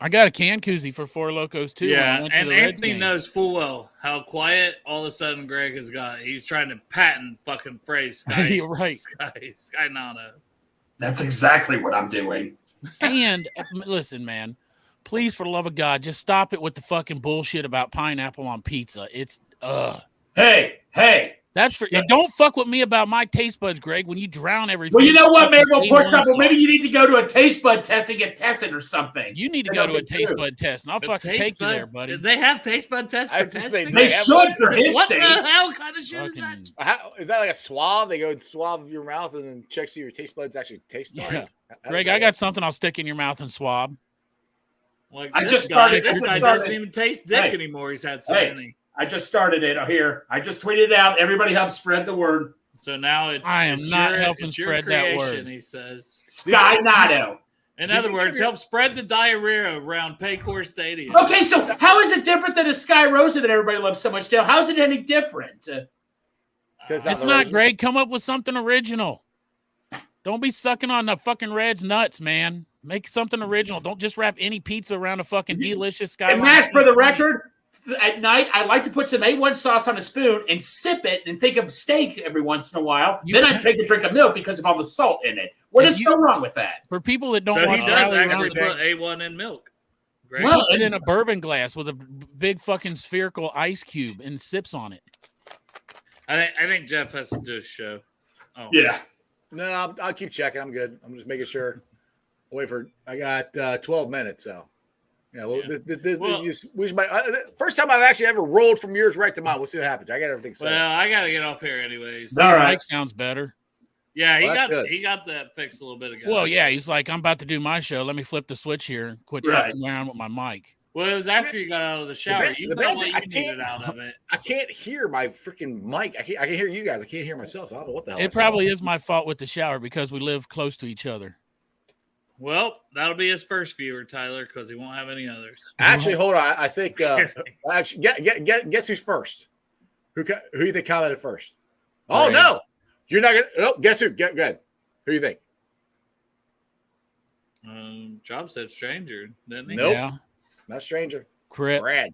I got a can koozie for Four Locos too. when I Yeah, went to and the Reds Anthony game. knows full well how quiet all of a sudden Greg has got. He's trying to patent fucking phrase Sky. You're right. Sky Nano. That's exactly what I'm doing. And listen, man, please, for the love of God, just stop it with the fucking bullshit about pineapple on pizza. It's Hey. That's for don't fuck with me about my taste buds, Greg. When you drown everything. Well, you know what, man? Well, Fucking pork chop. Well, A1 maybe sauce. you need to go to a taste bud test and get tested or something. You need to I go know to a they taste do. bud test, and I'll The fucking taste take you bud- there, buddy. They have taste bud tests I for was gonna say, testing. They have should for his What sake. the hell kind of shit is that? Fucking- Is that like a swab? They go and swab your mouth and then check see your taste buds actually taste. Yeah. How does Greg, that I got work? something I'll stick in your mouth and swab. Like, I this just guy- started- This I just guy started- doesn't even taste dick Hey. anymore. He's had so Hey. many. I just started it here. I just tweeted it out. Everybody help spread the word. So now it's I am it's not your, helping it's your spread that creation, word. he says. Sky Nato. In Did other you words, trigger- help spread the diarrhea around Paycor Stadium. Okay, so how is it different than a Sky Rosa that everybody loves so much? Dale, how is it any different? Does It's the not, roses- Greg. Come up with something original. Don't be sucking on the fucking Reds nuts, man. Make something original. Don't just wrap any pizza around a fucking delicious Skyline. And Matt, for the record, at night I like to put some A1 sauce on a spoon and sip it and think of steak every once in a while. You Then I can- take a drink of milk because of all the salt in it. What If is you- so wrong with that? For people that don't So watch he does Rally actually Around the put A1 in milk. Greg. Well, puts it in a bourbon glass with a big fucking spherical ice cube and sips on it. I think Jeff has to do a show. Oh. Yeah. No, I'll keep checking. I'm good. I'm just making sure. Wait for. I got 12 minutes. So, yeah. Well, Yeah. First time I've actually ever rolled from yours right to mine. We'll see what happens. I got everything set. Well, I got to get off here anyways. All right. Mike sounds better. Yeah, Well, that's good. he got that fixed a little bit ago. Well, yeah, he's like, I'm about to do my show. Let me flip the switch here and quit Right. fucking around with my mic. Well, it was after you got out of the shower. bad- You the know bad what thing- you I can't- needed out of it. I can't hear my freaking mic. I can hear you guys. I can't hear myself. So I don't know what the hell. It probably is my fault with the shower because we live close to each other. Well, that'll be his first viewer, Tyler, because he won't have any others. Actually, hold on. I think. Actually, guess who's first? Who you think commented first? Oh Greg. no, you're not gonna. Oh, guess who? Go ahead. Who do you think? Job said stranger, didn't he? Nope. Yeah. Not stranger. Crip. Brad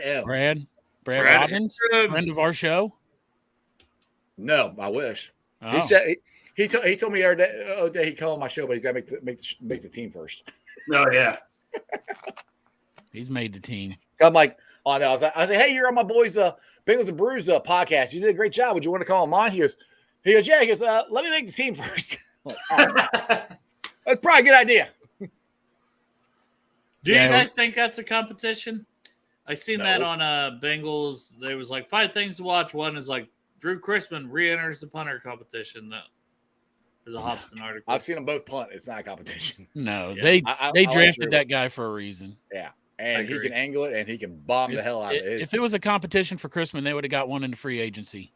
M. Brad Brad Robbins, M. friend of our show. No, I wish. Oh. He said he told me the other day he called my show, but he's got to make the team first. Oh, yeah. He's made the team. I'm like, oh no, I was like, hey, you're on my boys' Bengals and Brews podcast. You did a great job. Would you want to call him on? He goes, yeah. He goes, let me make the team first. I'm like, "All right." That's probably a good idea. Do Yeah, you guys think that's a competition? I seen No. that on Bengals. There was like 5 things to watch. One is like Drew Chrisman re-enters the punter competition. That is a Hobson article. I've seen them both punt. It's not a competition. No, Yeah. they I they like drafted Drew. that guy for a reason. Yeah. and he can angle it, and he can bomb the hell out of it. If it was a competition for Chrisman, they would have got one in the free agency.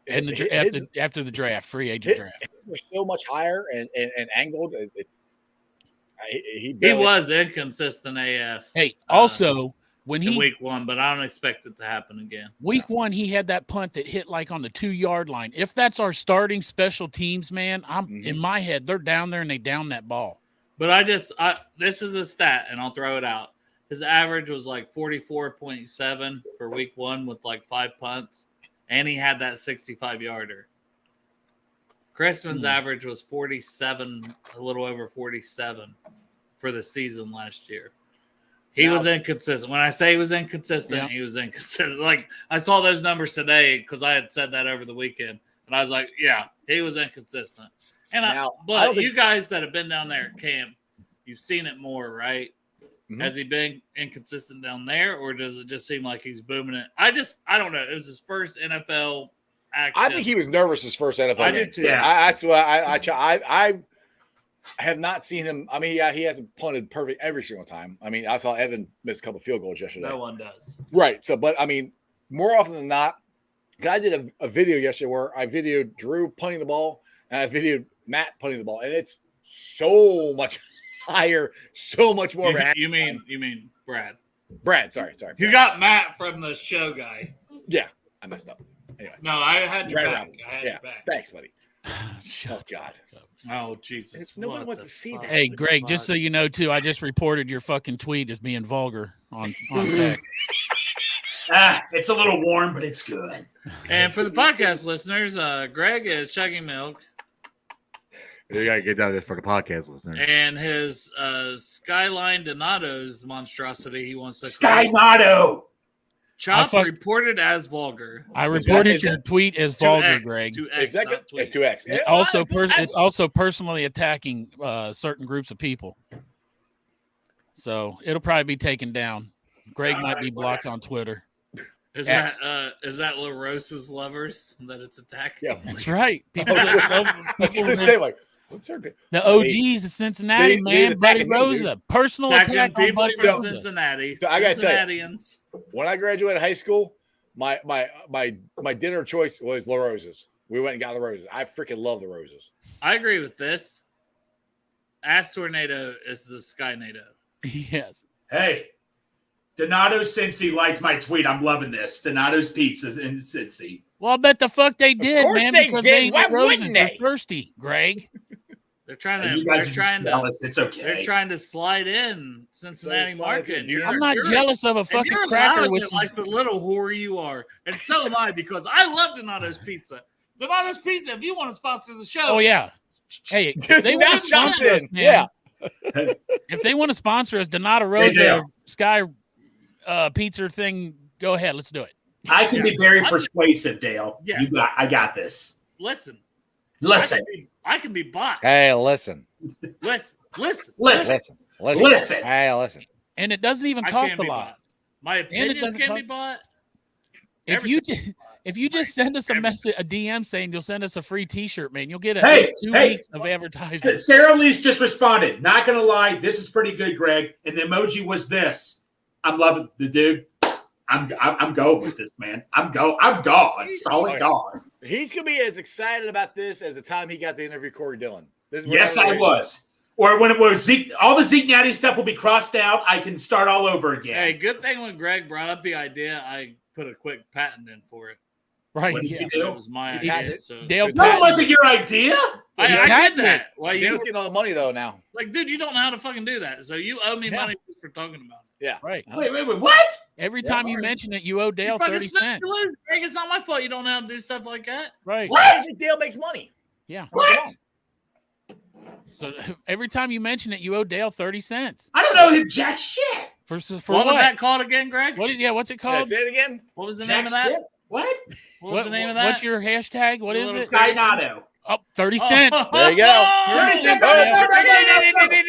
After the draft, free agent draft. They're so much higher and angled. He was inconsistent AF. Hey, also when in week 1, but I don't expect it to happen again. Week 1, he had that punt that hit like on the 2-yard line. If that's our starting special teams, man, in my head, they're down there and they down that ball. But this is a stat, and I'll throw it out. His average was like 44.7 for week 1 with like 5 punts, and he had that 65-yarder. Chrisman's average was 47, a little over 47 for the season last year. He was inconsistent. When I say he was inconsistent, he was inconsistent. Like, I saw those numbers today because I had said that over the weekend, and I was like, yeah, he was inconsistent. And you guys that have been down there at camp, you've seen it more, right? Mm-hmm. Has he been inconsistent down there, or does it just seem like he's booming it? I don't know. It was his first NFL action. I think he was nervous his first NFL game. I do too. Yeah. That's what I have not seen him. I mean, he hasn't punted perfect every single time. I mean, I saw Evan miss a couple field goals yesterday. No one does. Right. So, but I mean, more often than not, I did a video yesterday where I videoed Drew punting the ball and I videoed Matt punting the ball, and it's so much higher, so much more. You mean Brad? Brad, sorry. Brad. You got Matt from the show guy. Yeah, I messed up. Anyway, no, I had your back. Your back. Thanks, buddy. Oh God. Oh Jesus! No one wants to see that. Hey, Greg, just so you know, too, I just reported your fucking tweet as being vulgar on tech. It's a little warm, but it's good. And for the podcast listeners, Greg is chugging milk. You gotta get down this for the podcast listeners. And his Skyline Donato's monstrosity he wants to Skynato. Chop reported as vulgar. I reported your tweet as vulgar, Greg. 2X. It's also personally attacking certain groups of people. So it'll probably be taken down. Greg might be blocked on Twitter. Is that LaRosa's lovers that it's attacking? Yeah, that's right. People the OGs of Cincinnati, man, Buddy Rosa. Personal attack on Buddy Rosa. Cincinnati. So I gotta tell you, when I graduated high school, my dinner choice was La Rosa's. We went and got La Rosa's. I freaking love the Roses. I agree with this. Ass Tornado is the Skynado. Yes. Hey, Donato Cincy liked my tweet. I'm loving this. Donato's Pizzas in Cincy. Well, I bet the fuck they did, man, because they ain't Why Roses. wouldn't They're they? Thirsty, Greg. They're trying to. You guys are just jealous. It's okay. They're trying to slide in Cincinnati market. I'm not jealous of a fucking cracker with some... like the little whore you are, and so am I because I love Donato's Pizza. Donato's Pizza. If you want to sponsor the show, oh yeah. Hey, if they want to sponsor us, man. Yeah. If they want to sponsor us, Donato Rosa Sky Pizza thing, go ahead. Let's do it. I can be very persuasive, Dale. Yeah. I got this. Listen. I can be bought. Hey, listen. Listen. Hey, listen. And it doesn't even cost a lot. My opinions can be bought. If you just send us a DM saying you'll send us a free T-shirt, man, you'll get at least 2 weeks of advertising. Sarah Lee's just responded. Not gonna lie, this is pretty good, Greg. And the emoji was this. I'm loving the dude. I'm going with this, man. I'm gone. Solid gone. He's gonna be as excited about this as the time he got to interview Corey Dillon. Yes, I was. Or when it was Zeke, all the Zeke Natty stuff will be crossed out. I can start all over again. Hey, good thing when Greg brought up the idea, I put a quick patent in for it. Right. What did you do? It was my idea. So. Dale, no, it wasn't your idea. I did that. Well, Dale's getting all the money though now. Like, dude, you don't know how to fucking do that. So you owe me money for talking about it. Yeah. Right. Wait. What? Every time you mention it, you owe Dale 30 cents. Greg, it's not my fault you don't know how to do stuff like that. Right. Why is it Dale makes money? Yeah. What? So every time you mention it, you owe Dale 30 cents. I don't know him jack shit. For what was that called again, Greg? What's it called? Say it again. What was the name of that? Shit? What? What was the name of that? What's your hashtag? What is it? Skynato. Oh, 30 cents. There you go. 30 cents.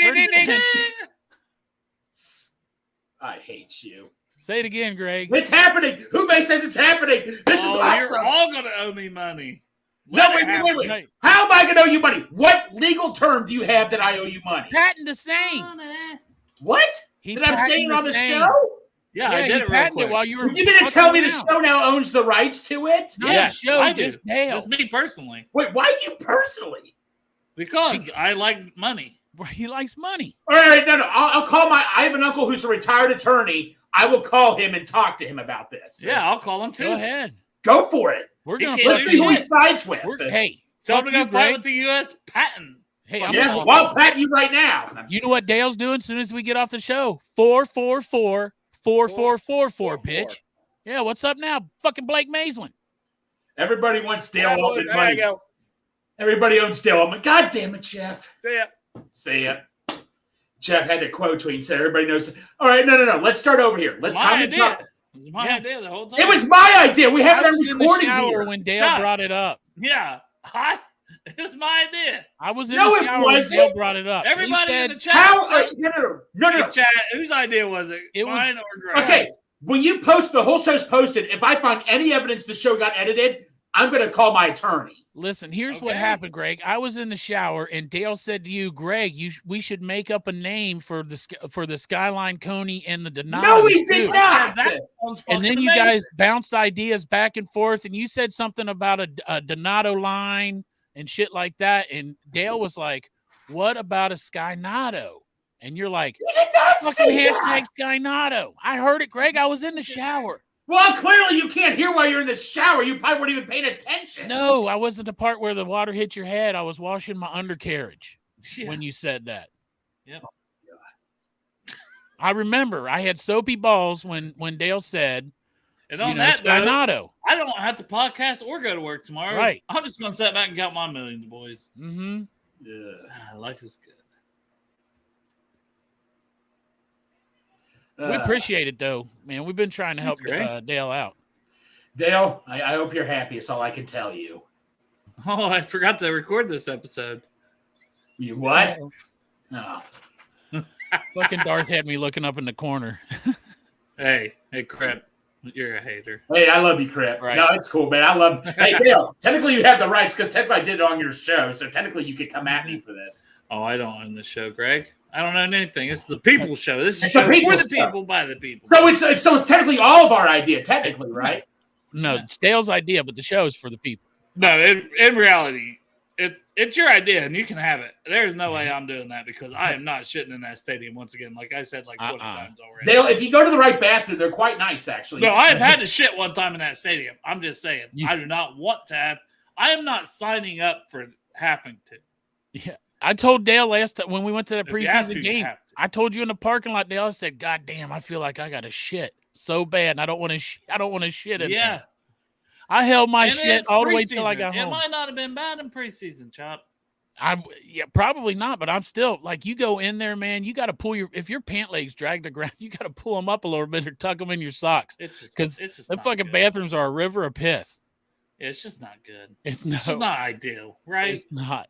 30 cents. I hate you. Say it again, Greg. It's happening. Who may says it's happening? This is awesome. You're all going to owe me money. No, wait. Right. How am I going to owe you money? What legal term do you have that I owe you money? Patent the same. What? Did I say it on the show? Yeah, I did it real quick. while you were. You going to tell me the show now owns the rights to it? Not the show, I just do. Dale. Just me personally. Wait, why you personally? Because I like money. He likes money. All right, no. I'll call I have an uncle who's a retired attorney. I will call him and talk to him about this. Yeah, I'll call him too. Go ahead. Go for it. We're going can't to Let's see who he sides with. Hey, Tell fuck him to you, go fight Greg. with the U.S. patent. Hey, I'm Yeah, gonna- well, I'll pat you right now. You know what Dale's doing as soon as we get off the show? 4-4-4-4-4-4-4, bitch. Yeah, what's up now? Fucking Blake Maisland. Everybody wants Dale There Altman you money. go. Everybody owns Dale Altman. God damn it, Jeff. See ya. See ya. Jeff had to quote tweet, so everybody knows. All right, no. Let's start over here. Let's My time idea. it. It was my idea the whole time. It was my idea. We I haven't was been in the recording shower here. when Dale Chuck. brought it up. Yeah. It was my idea. I was in No, the it shower when wasn't. Dale brought it up. Everybody He in said, the chat. How? No. Chat. Whose idea was it? It was- Mine or Greg's? Okay, when you post the whole show's posted, if I find any evidence the show got edited, I'm going to call my attorney. Listen, here's what Okay. happened, Greg. I was in the shower, and Dale said to you, Greg, we should make up a name for the Skyline Coney and the Donatos. No, we too." did not. That sounds And fucking then you amazing. guys bounced ideas back and forth, and you said something about a Donato line and shit like that. And Dale was like, "What about a Skynato?" And you're like, You did not "Fucking say hashtag that. Skynato." I heard it, Greg. I was in the shower. Well, clearly you can't hear while you're in the shower. You probably weren't even paying attention. No, I wasn't the part where the water hit your head. I was washing my undercarriage Yeah. when you said that. Yep. I remember I had soapy balls when Dale said, And you on know, that note, Skynato. I don't have to podcast or go to work tomorrow. Right. I'm just going to sit back and count my millions, boys. Mm-hmm. Life is good. We appreciate it, though, man. We've been trying to help Thanks, Greg. Dale out. Dale, I hope you're happy. That's all I can tell you. Oh, I forgot to record this episode. You what? No. Fucking Darth had me looking up in the corner. Hey, Crep, you're a hater. Hey, I love you, Crip. Right. No, it's cool, man. I love. Hey, Dale. Technically, you have the rights because technically I did it on your show, so technically you could come at me for this. Oh, I don't own the show, Greg. I don't own anything. It's the people's show. This is a It's the show for people's the show. people, by the people. So it's technically all of our idea, technically, right? No, it's Dale's idea, but the show is for the people. No, in reality, it's your idea and you can have it. There's no way I'm doing that because I am not shitting in that stadium once again. Like I said, like 20 times already. Dale, if you go to the right bathroom, they're quite nice, actually. No, I have had to shit one time in that stadium. I'm just saying. You- I do not want to have. I am not signing up for having to. Yeah. I told Dale last time when we went to that If you have to, preseason you game. have to. I told you in the parking lot, Dale. I said, "God damn, I feel like I got to shit so bad, and I don't want to. I don't want to shit in Yeah. there." I held my And shit it's all the way till I preseason. got It home. might not have been bad in preseason, Chop. Yeah, probably not, but I'm still like, you go in there, man. You got to pull if your pant legs drag the ground, you got to pull them up a little bit or tuck them in your socks It's just because it's just the not fucking good. bathrooms are a river of piss. It's just not good. It's It's just not ideal, right? It's not.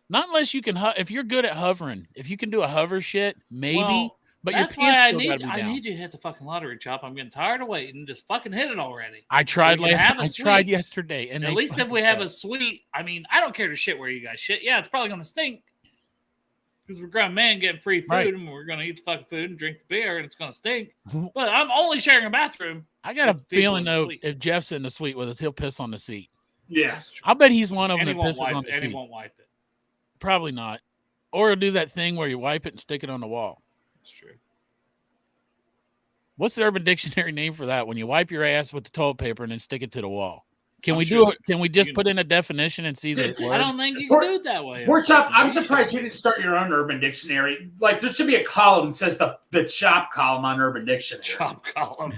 Not unless you can. If you're good at hovering, if you can do a hover shit, maybe. Well, but your That's pants why I still need gotta be I down. need you to hit the fucking lottery, Chop. I'm getting tired of waiting. Just fucking hit it already. I tried we can have a I tried suite. yesterday, and At they least if we fucking have a suck. suite, I mean, I don't care to shit where you guys shit. Yeah, it's probably gonna stink because we're grown men getting free food, Right. and we're gonna eat the fucking food and drink the beer, and it's gonna stink. But I'm only sharing a bathroom. I got a with people feeling in the though, suite. if Jeff's in the suite with us, he'll piss on the seat. Yeah. That's true. I bet he's one of And them he that won't pisses wipe on it. the And he seat. won't wipe it. Probably not. Or he'll do that thing where you wipe it and stick it on the wall. That's true. What's the Urban Dictionary name for that? When you wipe your ass with the toilet paper and then stick it to the wall. Can I'm we sure do it? Can we just you put in a definition and see the Dude, word? I don't think you Poor- can do it that way. Poor Chop, I'm unfortunately. surprised you didn't start your own Urban Dictionary. Like, there should be a column that says the chop column on Urban Dictionary. Chop column.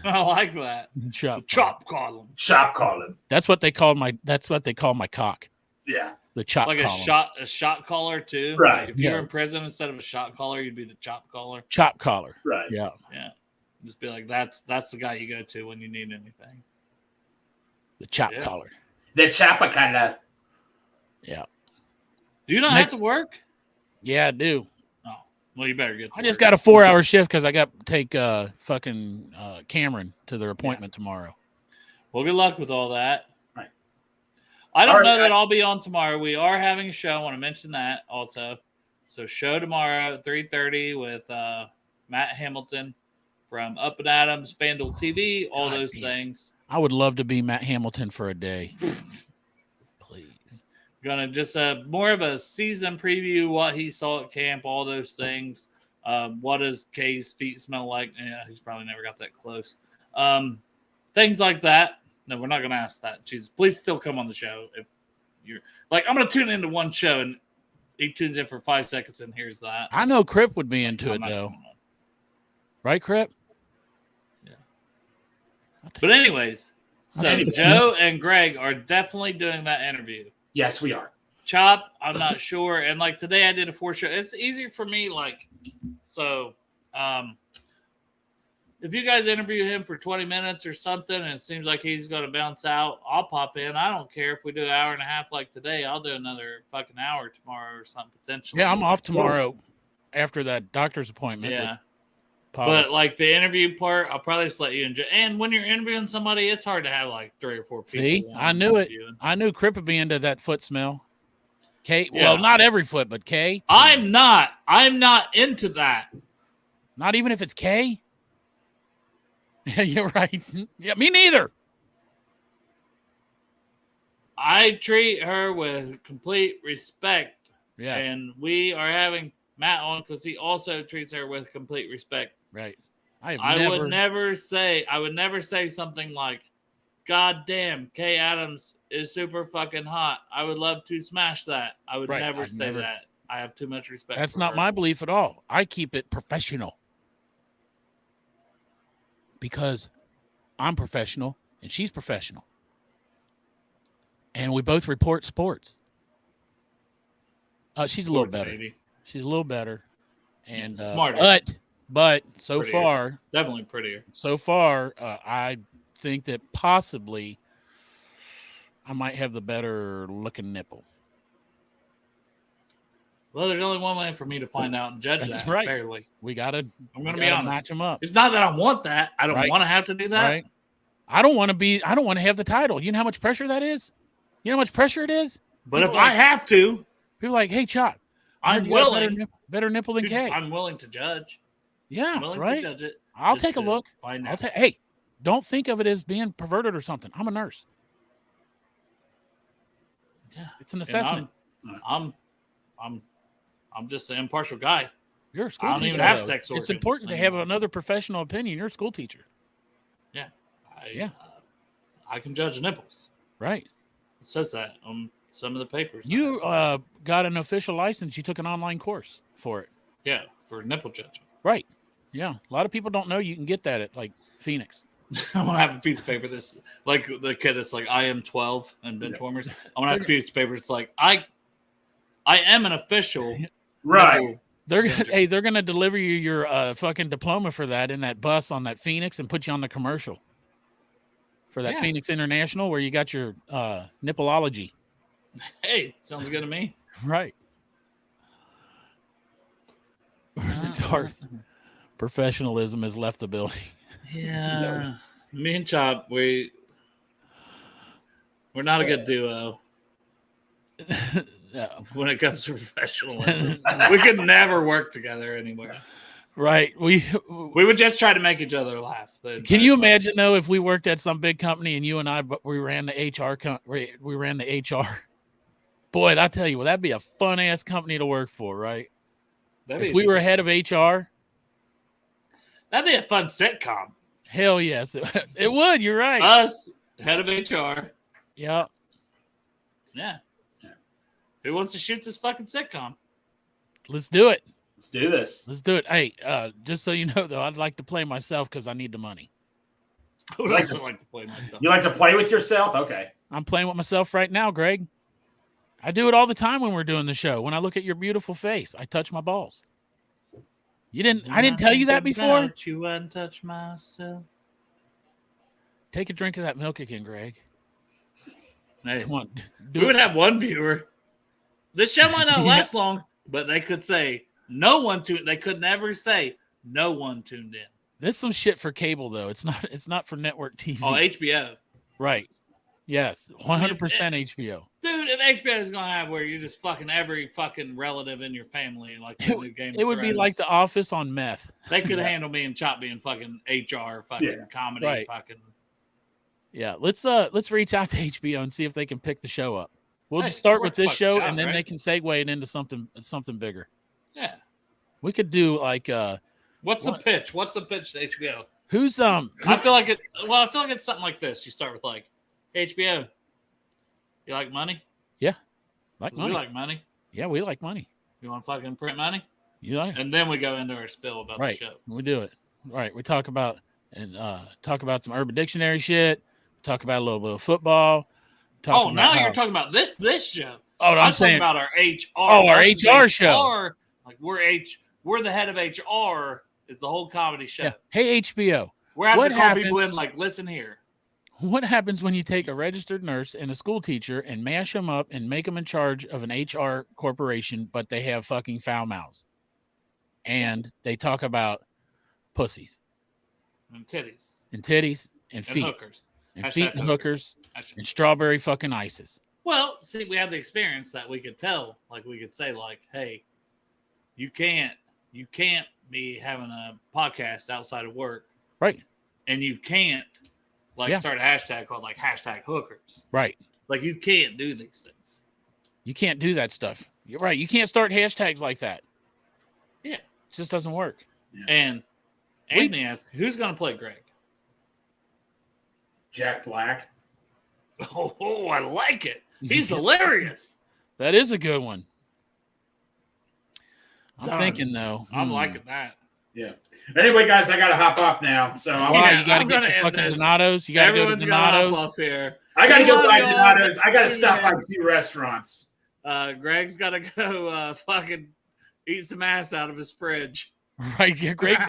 I like that. Chop. The chop column. Chop column. That's what they call my. That's what they call my cock. Yeah. The chop. Like column. a shot collar too. Right. Like if you were Yeah. in prison instead of a shot collar, you'd be the chop collar. Chop collar. Right. Yeah. Yeah. Just be like, that's the guy you go to when you need anything. The chop Yeah. collar. The chopper color. Yeah. Do you not Next- have to work? Yeah, I do. Oh, well, you better get. To I just work. got a 4-hour shift because I got to take fucking Cameron to their appointment tomorrow. Well, good luck with all that. Right. I don't All right, know that I'll be on tomorrow. We are having a show. I want to mention that also. So show tomorrow at 3:30 with Matt Hamilton from Up and Adams, FanDuel TV, all God those damn. things. I would love to be Matt Hamilton for a day. Please. Gonna just more of a season preview, what he saw at camp, all those things. What does Kay's feet smell like? Yeah, he's probably never got that close. Things like that. No, we're not gonna ask that. Jesus, please still come on the show. If you're like, I'm gonna tune into one show and he tunes in for 5 seconds and here's that. I know Crip would be into I'm it not though. coming on. Right, Crip? Yeah. But anyways, so Okay. Joe and Greg are definitely doing that interview. Yes, we are. Chop, I'm not sure. And like today I did a 4 show. It's easier for me, like, so if you guys interview him for 20 minutes or something and it seems like he's going to bounce out, I'll pop in. I don't care if we do an hour and a half like today. I'll do another fucking hour tomorrow or something potentially. Yeah, I'm off tomorrow after that doctor's appointment. Yeah. Paul. But like the interview part, I'll probably just let you enjoy. And when you're interviewing somebody, it's hard to have like 3 or 4 people. See, I on knew it. interviewing. I knew Crip would be into that foot smell. Kay, Yeah. well, not every foot, but Kay. I'm not into that. Not even if it's Kay. Yeah, you're right. Yeah, me neither. I treat her with complete respect. Yes. And we are having Matt on because he also treats her with complete respect. Right. I would never say something like, God damn, Kay Adams is super fucking hot. I would love to smash that. I would Right, never I'd say never- that. I have too much respect. That's for not her. my belief at all. I keep it professional. Because I'm professional and she's professional. And we both report sports. She's a little Sports, better. baby. She's a little better. And Smarter. but so Prettier. far, Definitely prettier. I think that possibly I might have the better looking nipple. Well, there's only one way for me to find out and judge That's that right. fairly. We gotta I'm going to be honest. match them up. It's not that I want that. I don't Right. want to have to do that. Right. I don't want to have the title. You know how much pressure that is? You know how much pressure it is? But People if I like- have to, People are like, hey, Chop, I'm you got a willing. better nipple than Kay. I'm willing to judge. Yeah, I'm willing right. to judge it. I'll just take a to look. Find out. Hey, don't think of it as being perverted or something. I'm a nurse. Yeah. It's an And assessment. I'm just an impartial guy. You're a school I don't teacher. even have though. sex organs It's important to have anymore. another professional opinion. You're a school teacher. I can judge nipples. Right. It says that on some of the papers. You got an official license. You took an online course for it. Yeah, for nipple judging. Right. Yeah. A lot of people don't know you can get that at like Phoenix. I want to have a piece of paper that's like the kid that's like I am 12 and bench warmers. I want to have a piece of paper that's like I am an official. Right. nipple They're judger. they're gonna deliver you your fucking diploma for that in that bus on that Phoenix and put you on the commercial for that Yeah. Phoenix International where you got your nippleology. Hey, sounds good to me. Right. Darth, professionalism has left the building. Yeah. Me and Chop, we're not a good duo No. when it comes to professionalism. We could never work together anywhere. Right. We would just try to make each other laugh. Can you imagine though if we worked at some big company and you and I we ran the HR we ran the HR. Boy, I tell you what, that'd be a fun ass company to work for, right? If we were head of HR, that'd be a fun sitcom. hell yes, it would. You're right. Us, head of HR. Yeah. Yeah. Who wants to shoot this fucking sitcom? Let's do it. Let's do this. Let's do it. Hey, just so you know though, I'd like to play myself because I need the money. Who Like else would to- like to play myself? You like to play with yourself? Okay. I'm playing with myself right now, Greg. I do it all the time when we're doing the show. When I look at your beautiful face, I touch my balls. I didn't tell you that before. You untouch myself. Take a drink of that milk again, Greg. Hey, Come on. we would have one viewer. This show might not last long, but they could say no one tuned. They could never say no one tuned in. There's some shit for cable though. It's not for network TV. Oh, HBO. Right. Yes, 100% HBO. Dude, if HBO is gonna have where you're just fucking every fucking relative in your family, like the new Game of It would be like Thrones, The Office on meth. they could handle me and Chop being fucking HR, fucking comedy, Right. fucking. Yeah, let's reach out to HBO and see if they can pick the show up. We'll Hey, just start worth with this fucking show, shot, and then right? they can segue it into something bigger. Yeah. We could do like What's the pitch? What's the pitch to HBO? who's I feel like it's something like this. You start with like, HBO. You like money? like 'Cause money. we like money. Yeah, we like money. You want to fucking print money? You like And then we go into our spill about right? the show. We do it. All right, we talk about some Urban Dictionary shit. Talk about a little bit of football. Oh, now you're talking about this show. Oh, I'm I'm talking saying about our HR. Oh, our Us as HR show. Like we're the head of HR. Is the whole comedy show. yeah. Hey HBO, We're having What to call people happens- in like, listen here. what happens when you take a registered nurse and a school teacher and mash them up and make them in charge of an HR corporation, but they have fucking foul mouths, and they talk about pussies And titties. and titties and And feet hookers. and Hashtag feet and hookers Hashtag- and strawberry fucking ices. Well, see, we had the experience that we could tell. Like we could say, like, hey, you can't be having a podcast outside of work. Right. And you can't Yeah. start a hashtag called like hashtag hookers. Right. Like you can't do these things. You can't do that stuff. You're right. You can't start hashtags like that. Yeah. It just doesn't work. And Anthony asks, who's going to play Greg? Jack Black. Oh, I like it. He's hilarious. That is a good one. I'm Done. thinking though. I'm liking that. Yeah. Anyway, guys, I got to hop off now. So I Why want you got to I'm get gonna your end fucking this. Donatos? You got to go to Everyone's got to hop Donatos. off here. I got to We go love buy y'all. Donatos. I got to stop Yeah. by a few restaurants. Greg's got to go fucking eat some ass out of his fridge. Right. Yeah, Greg's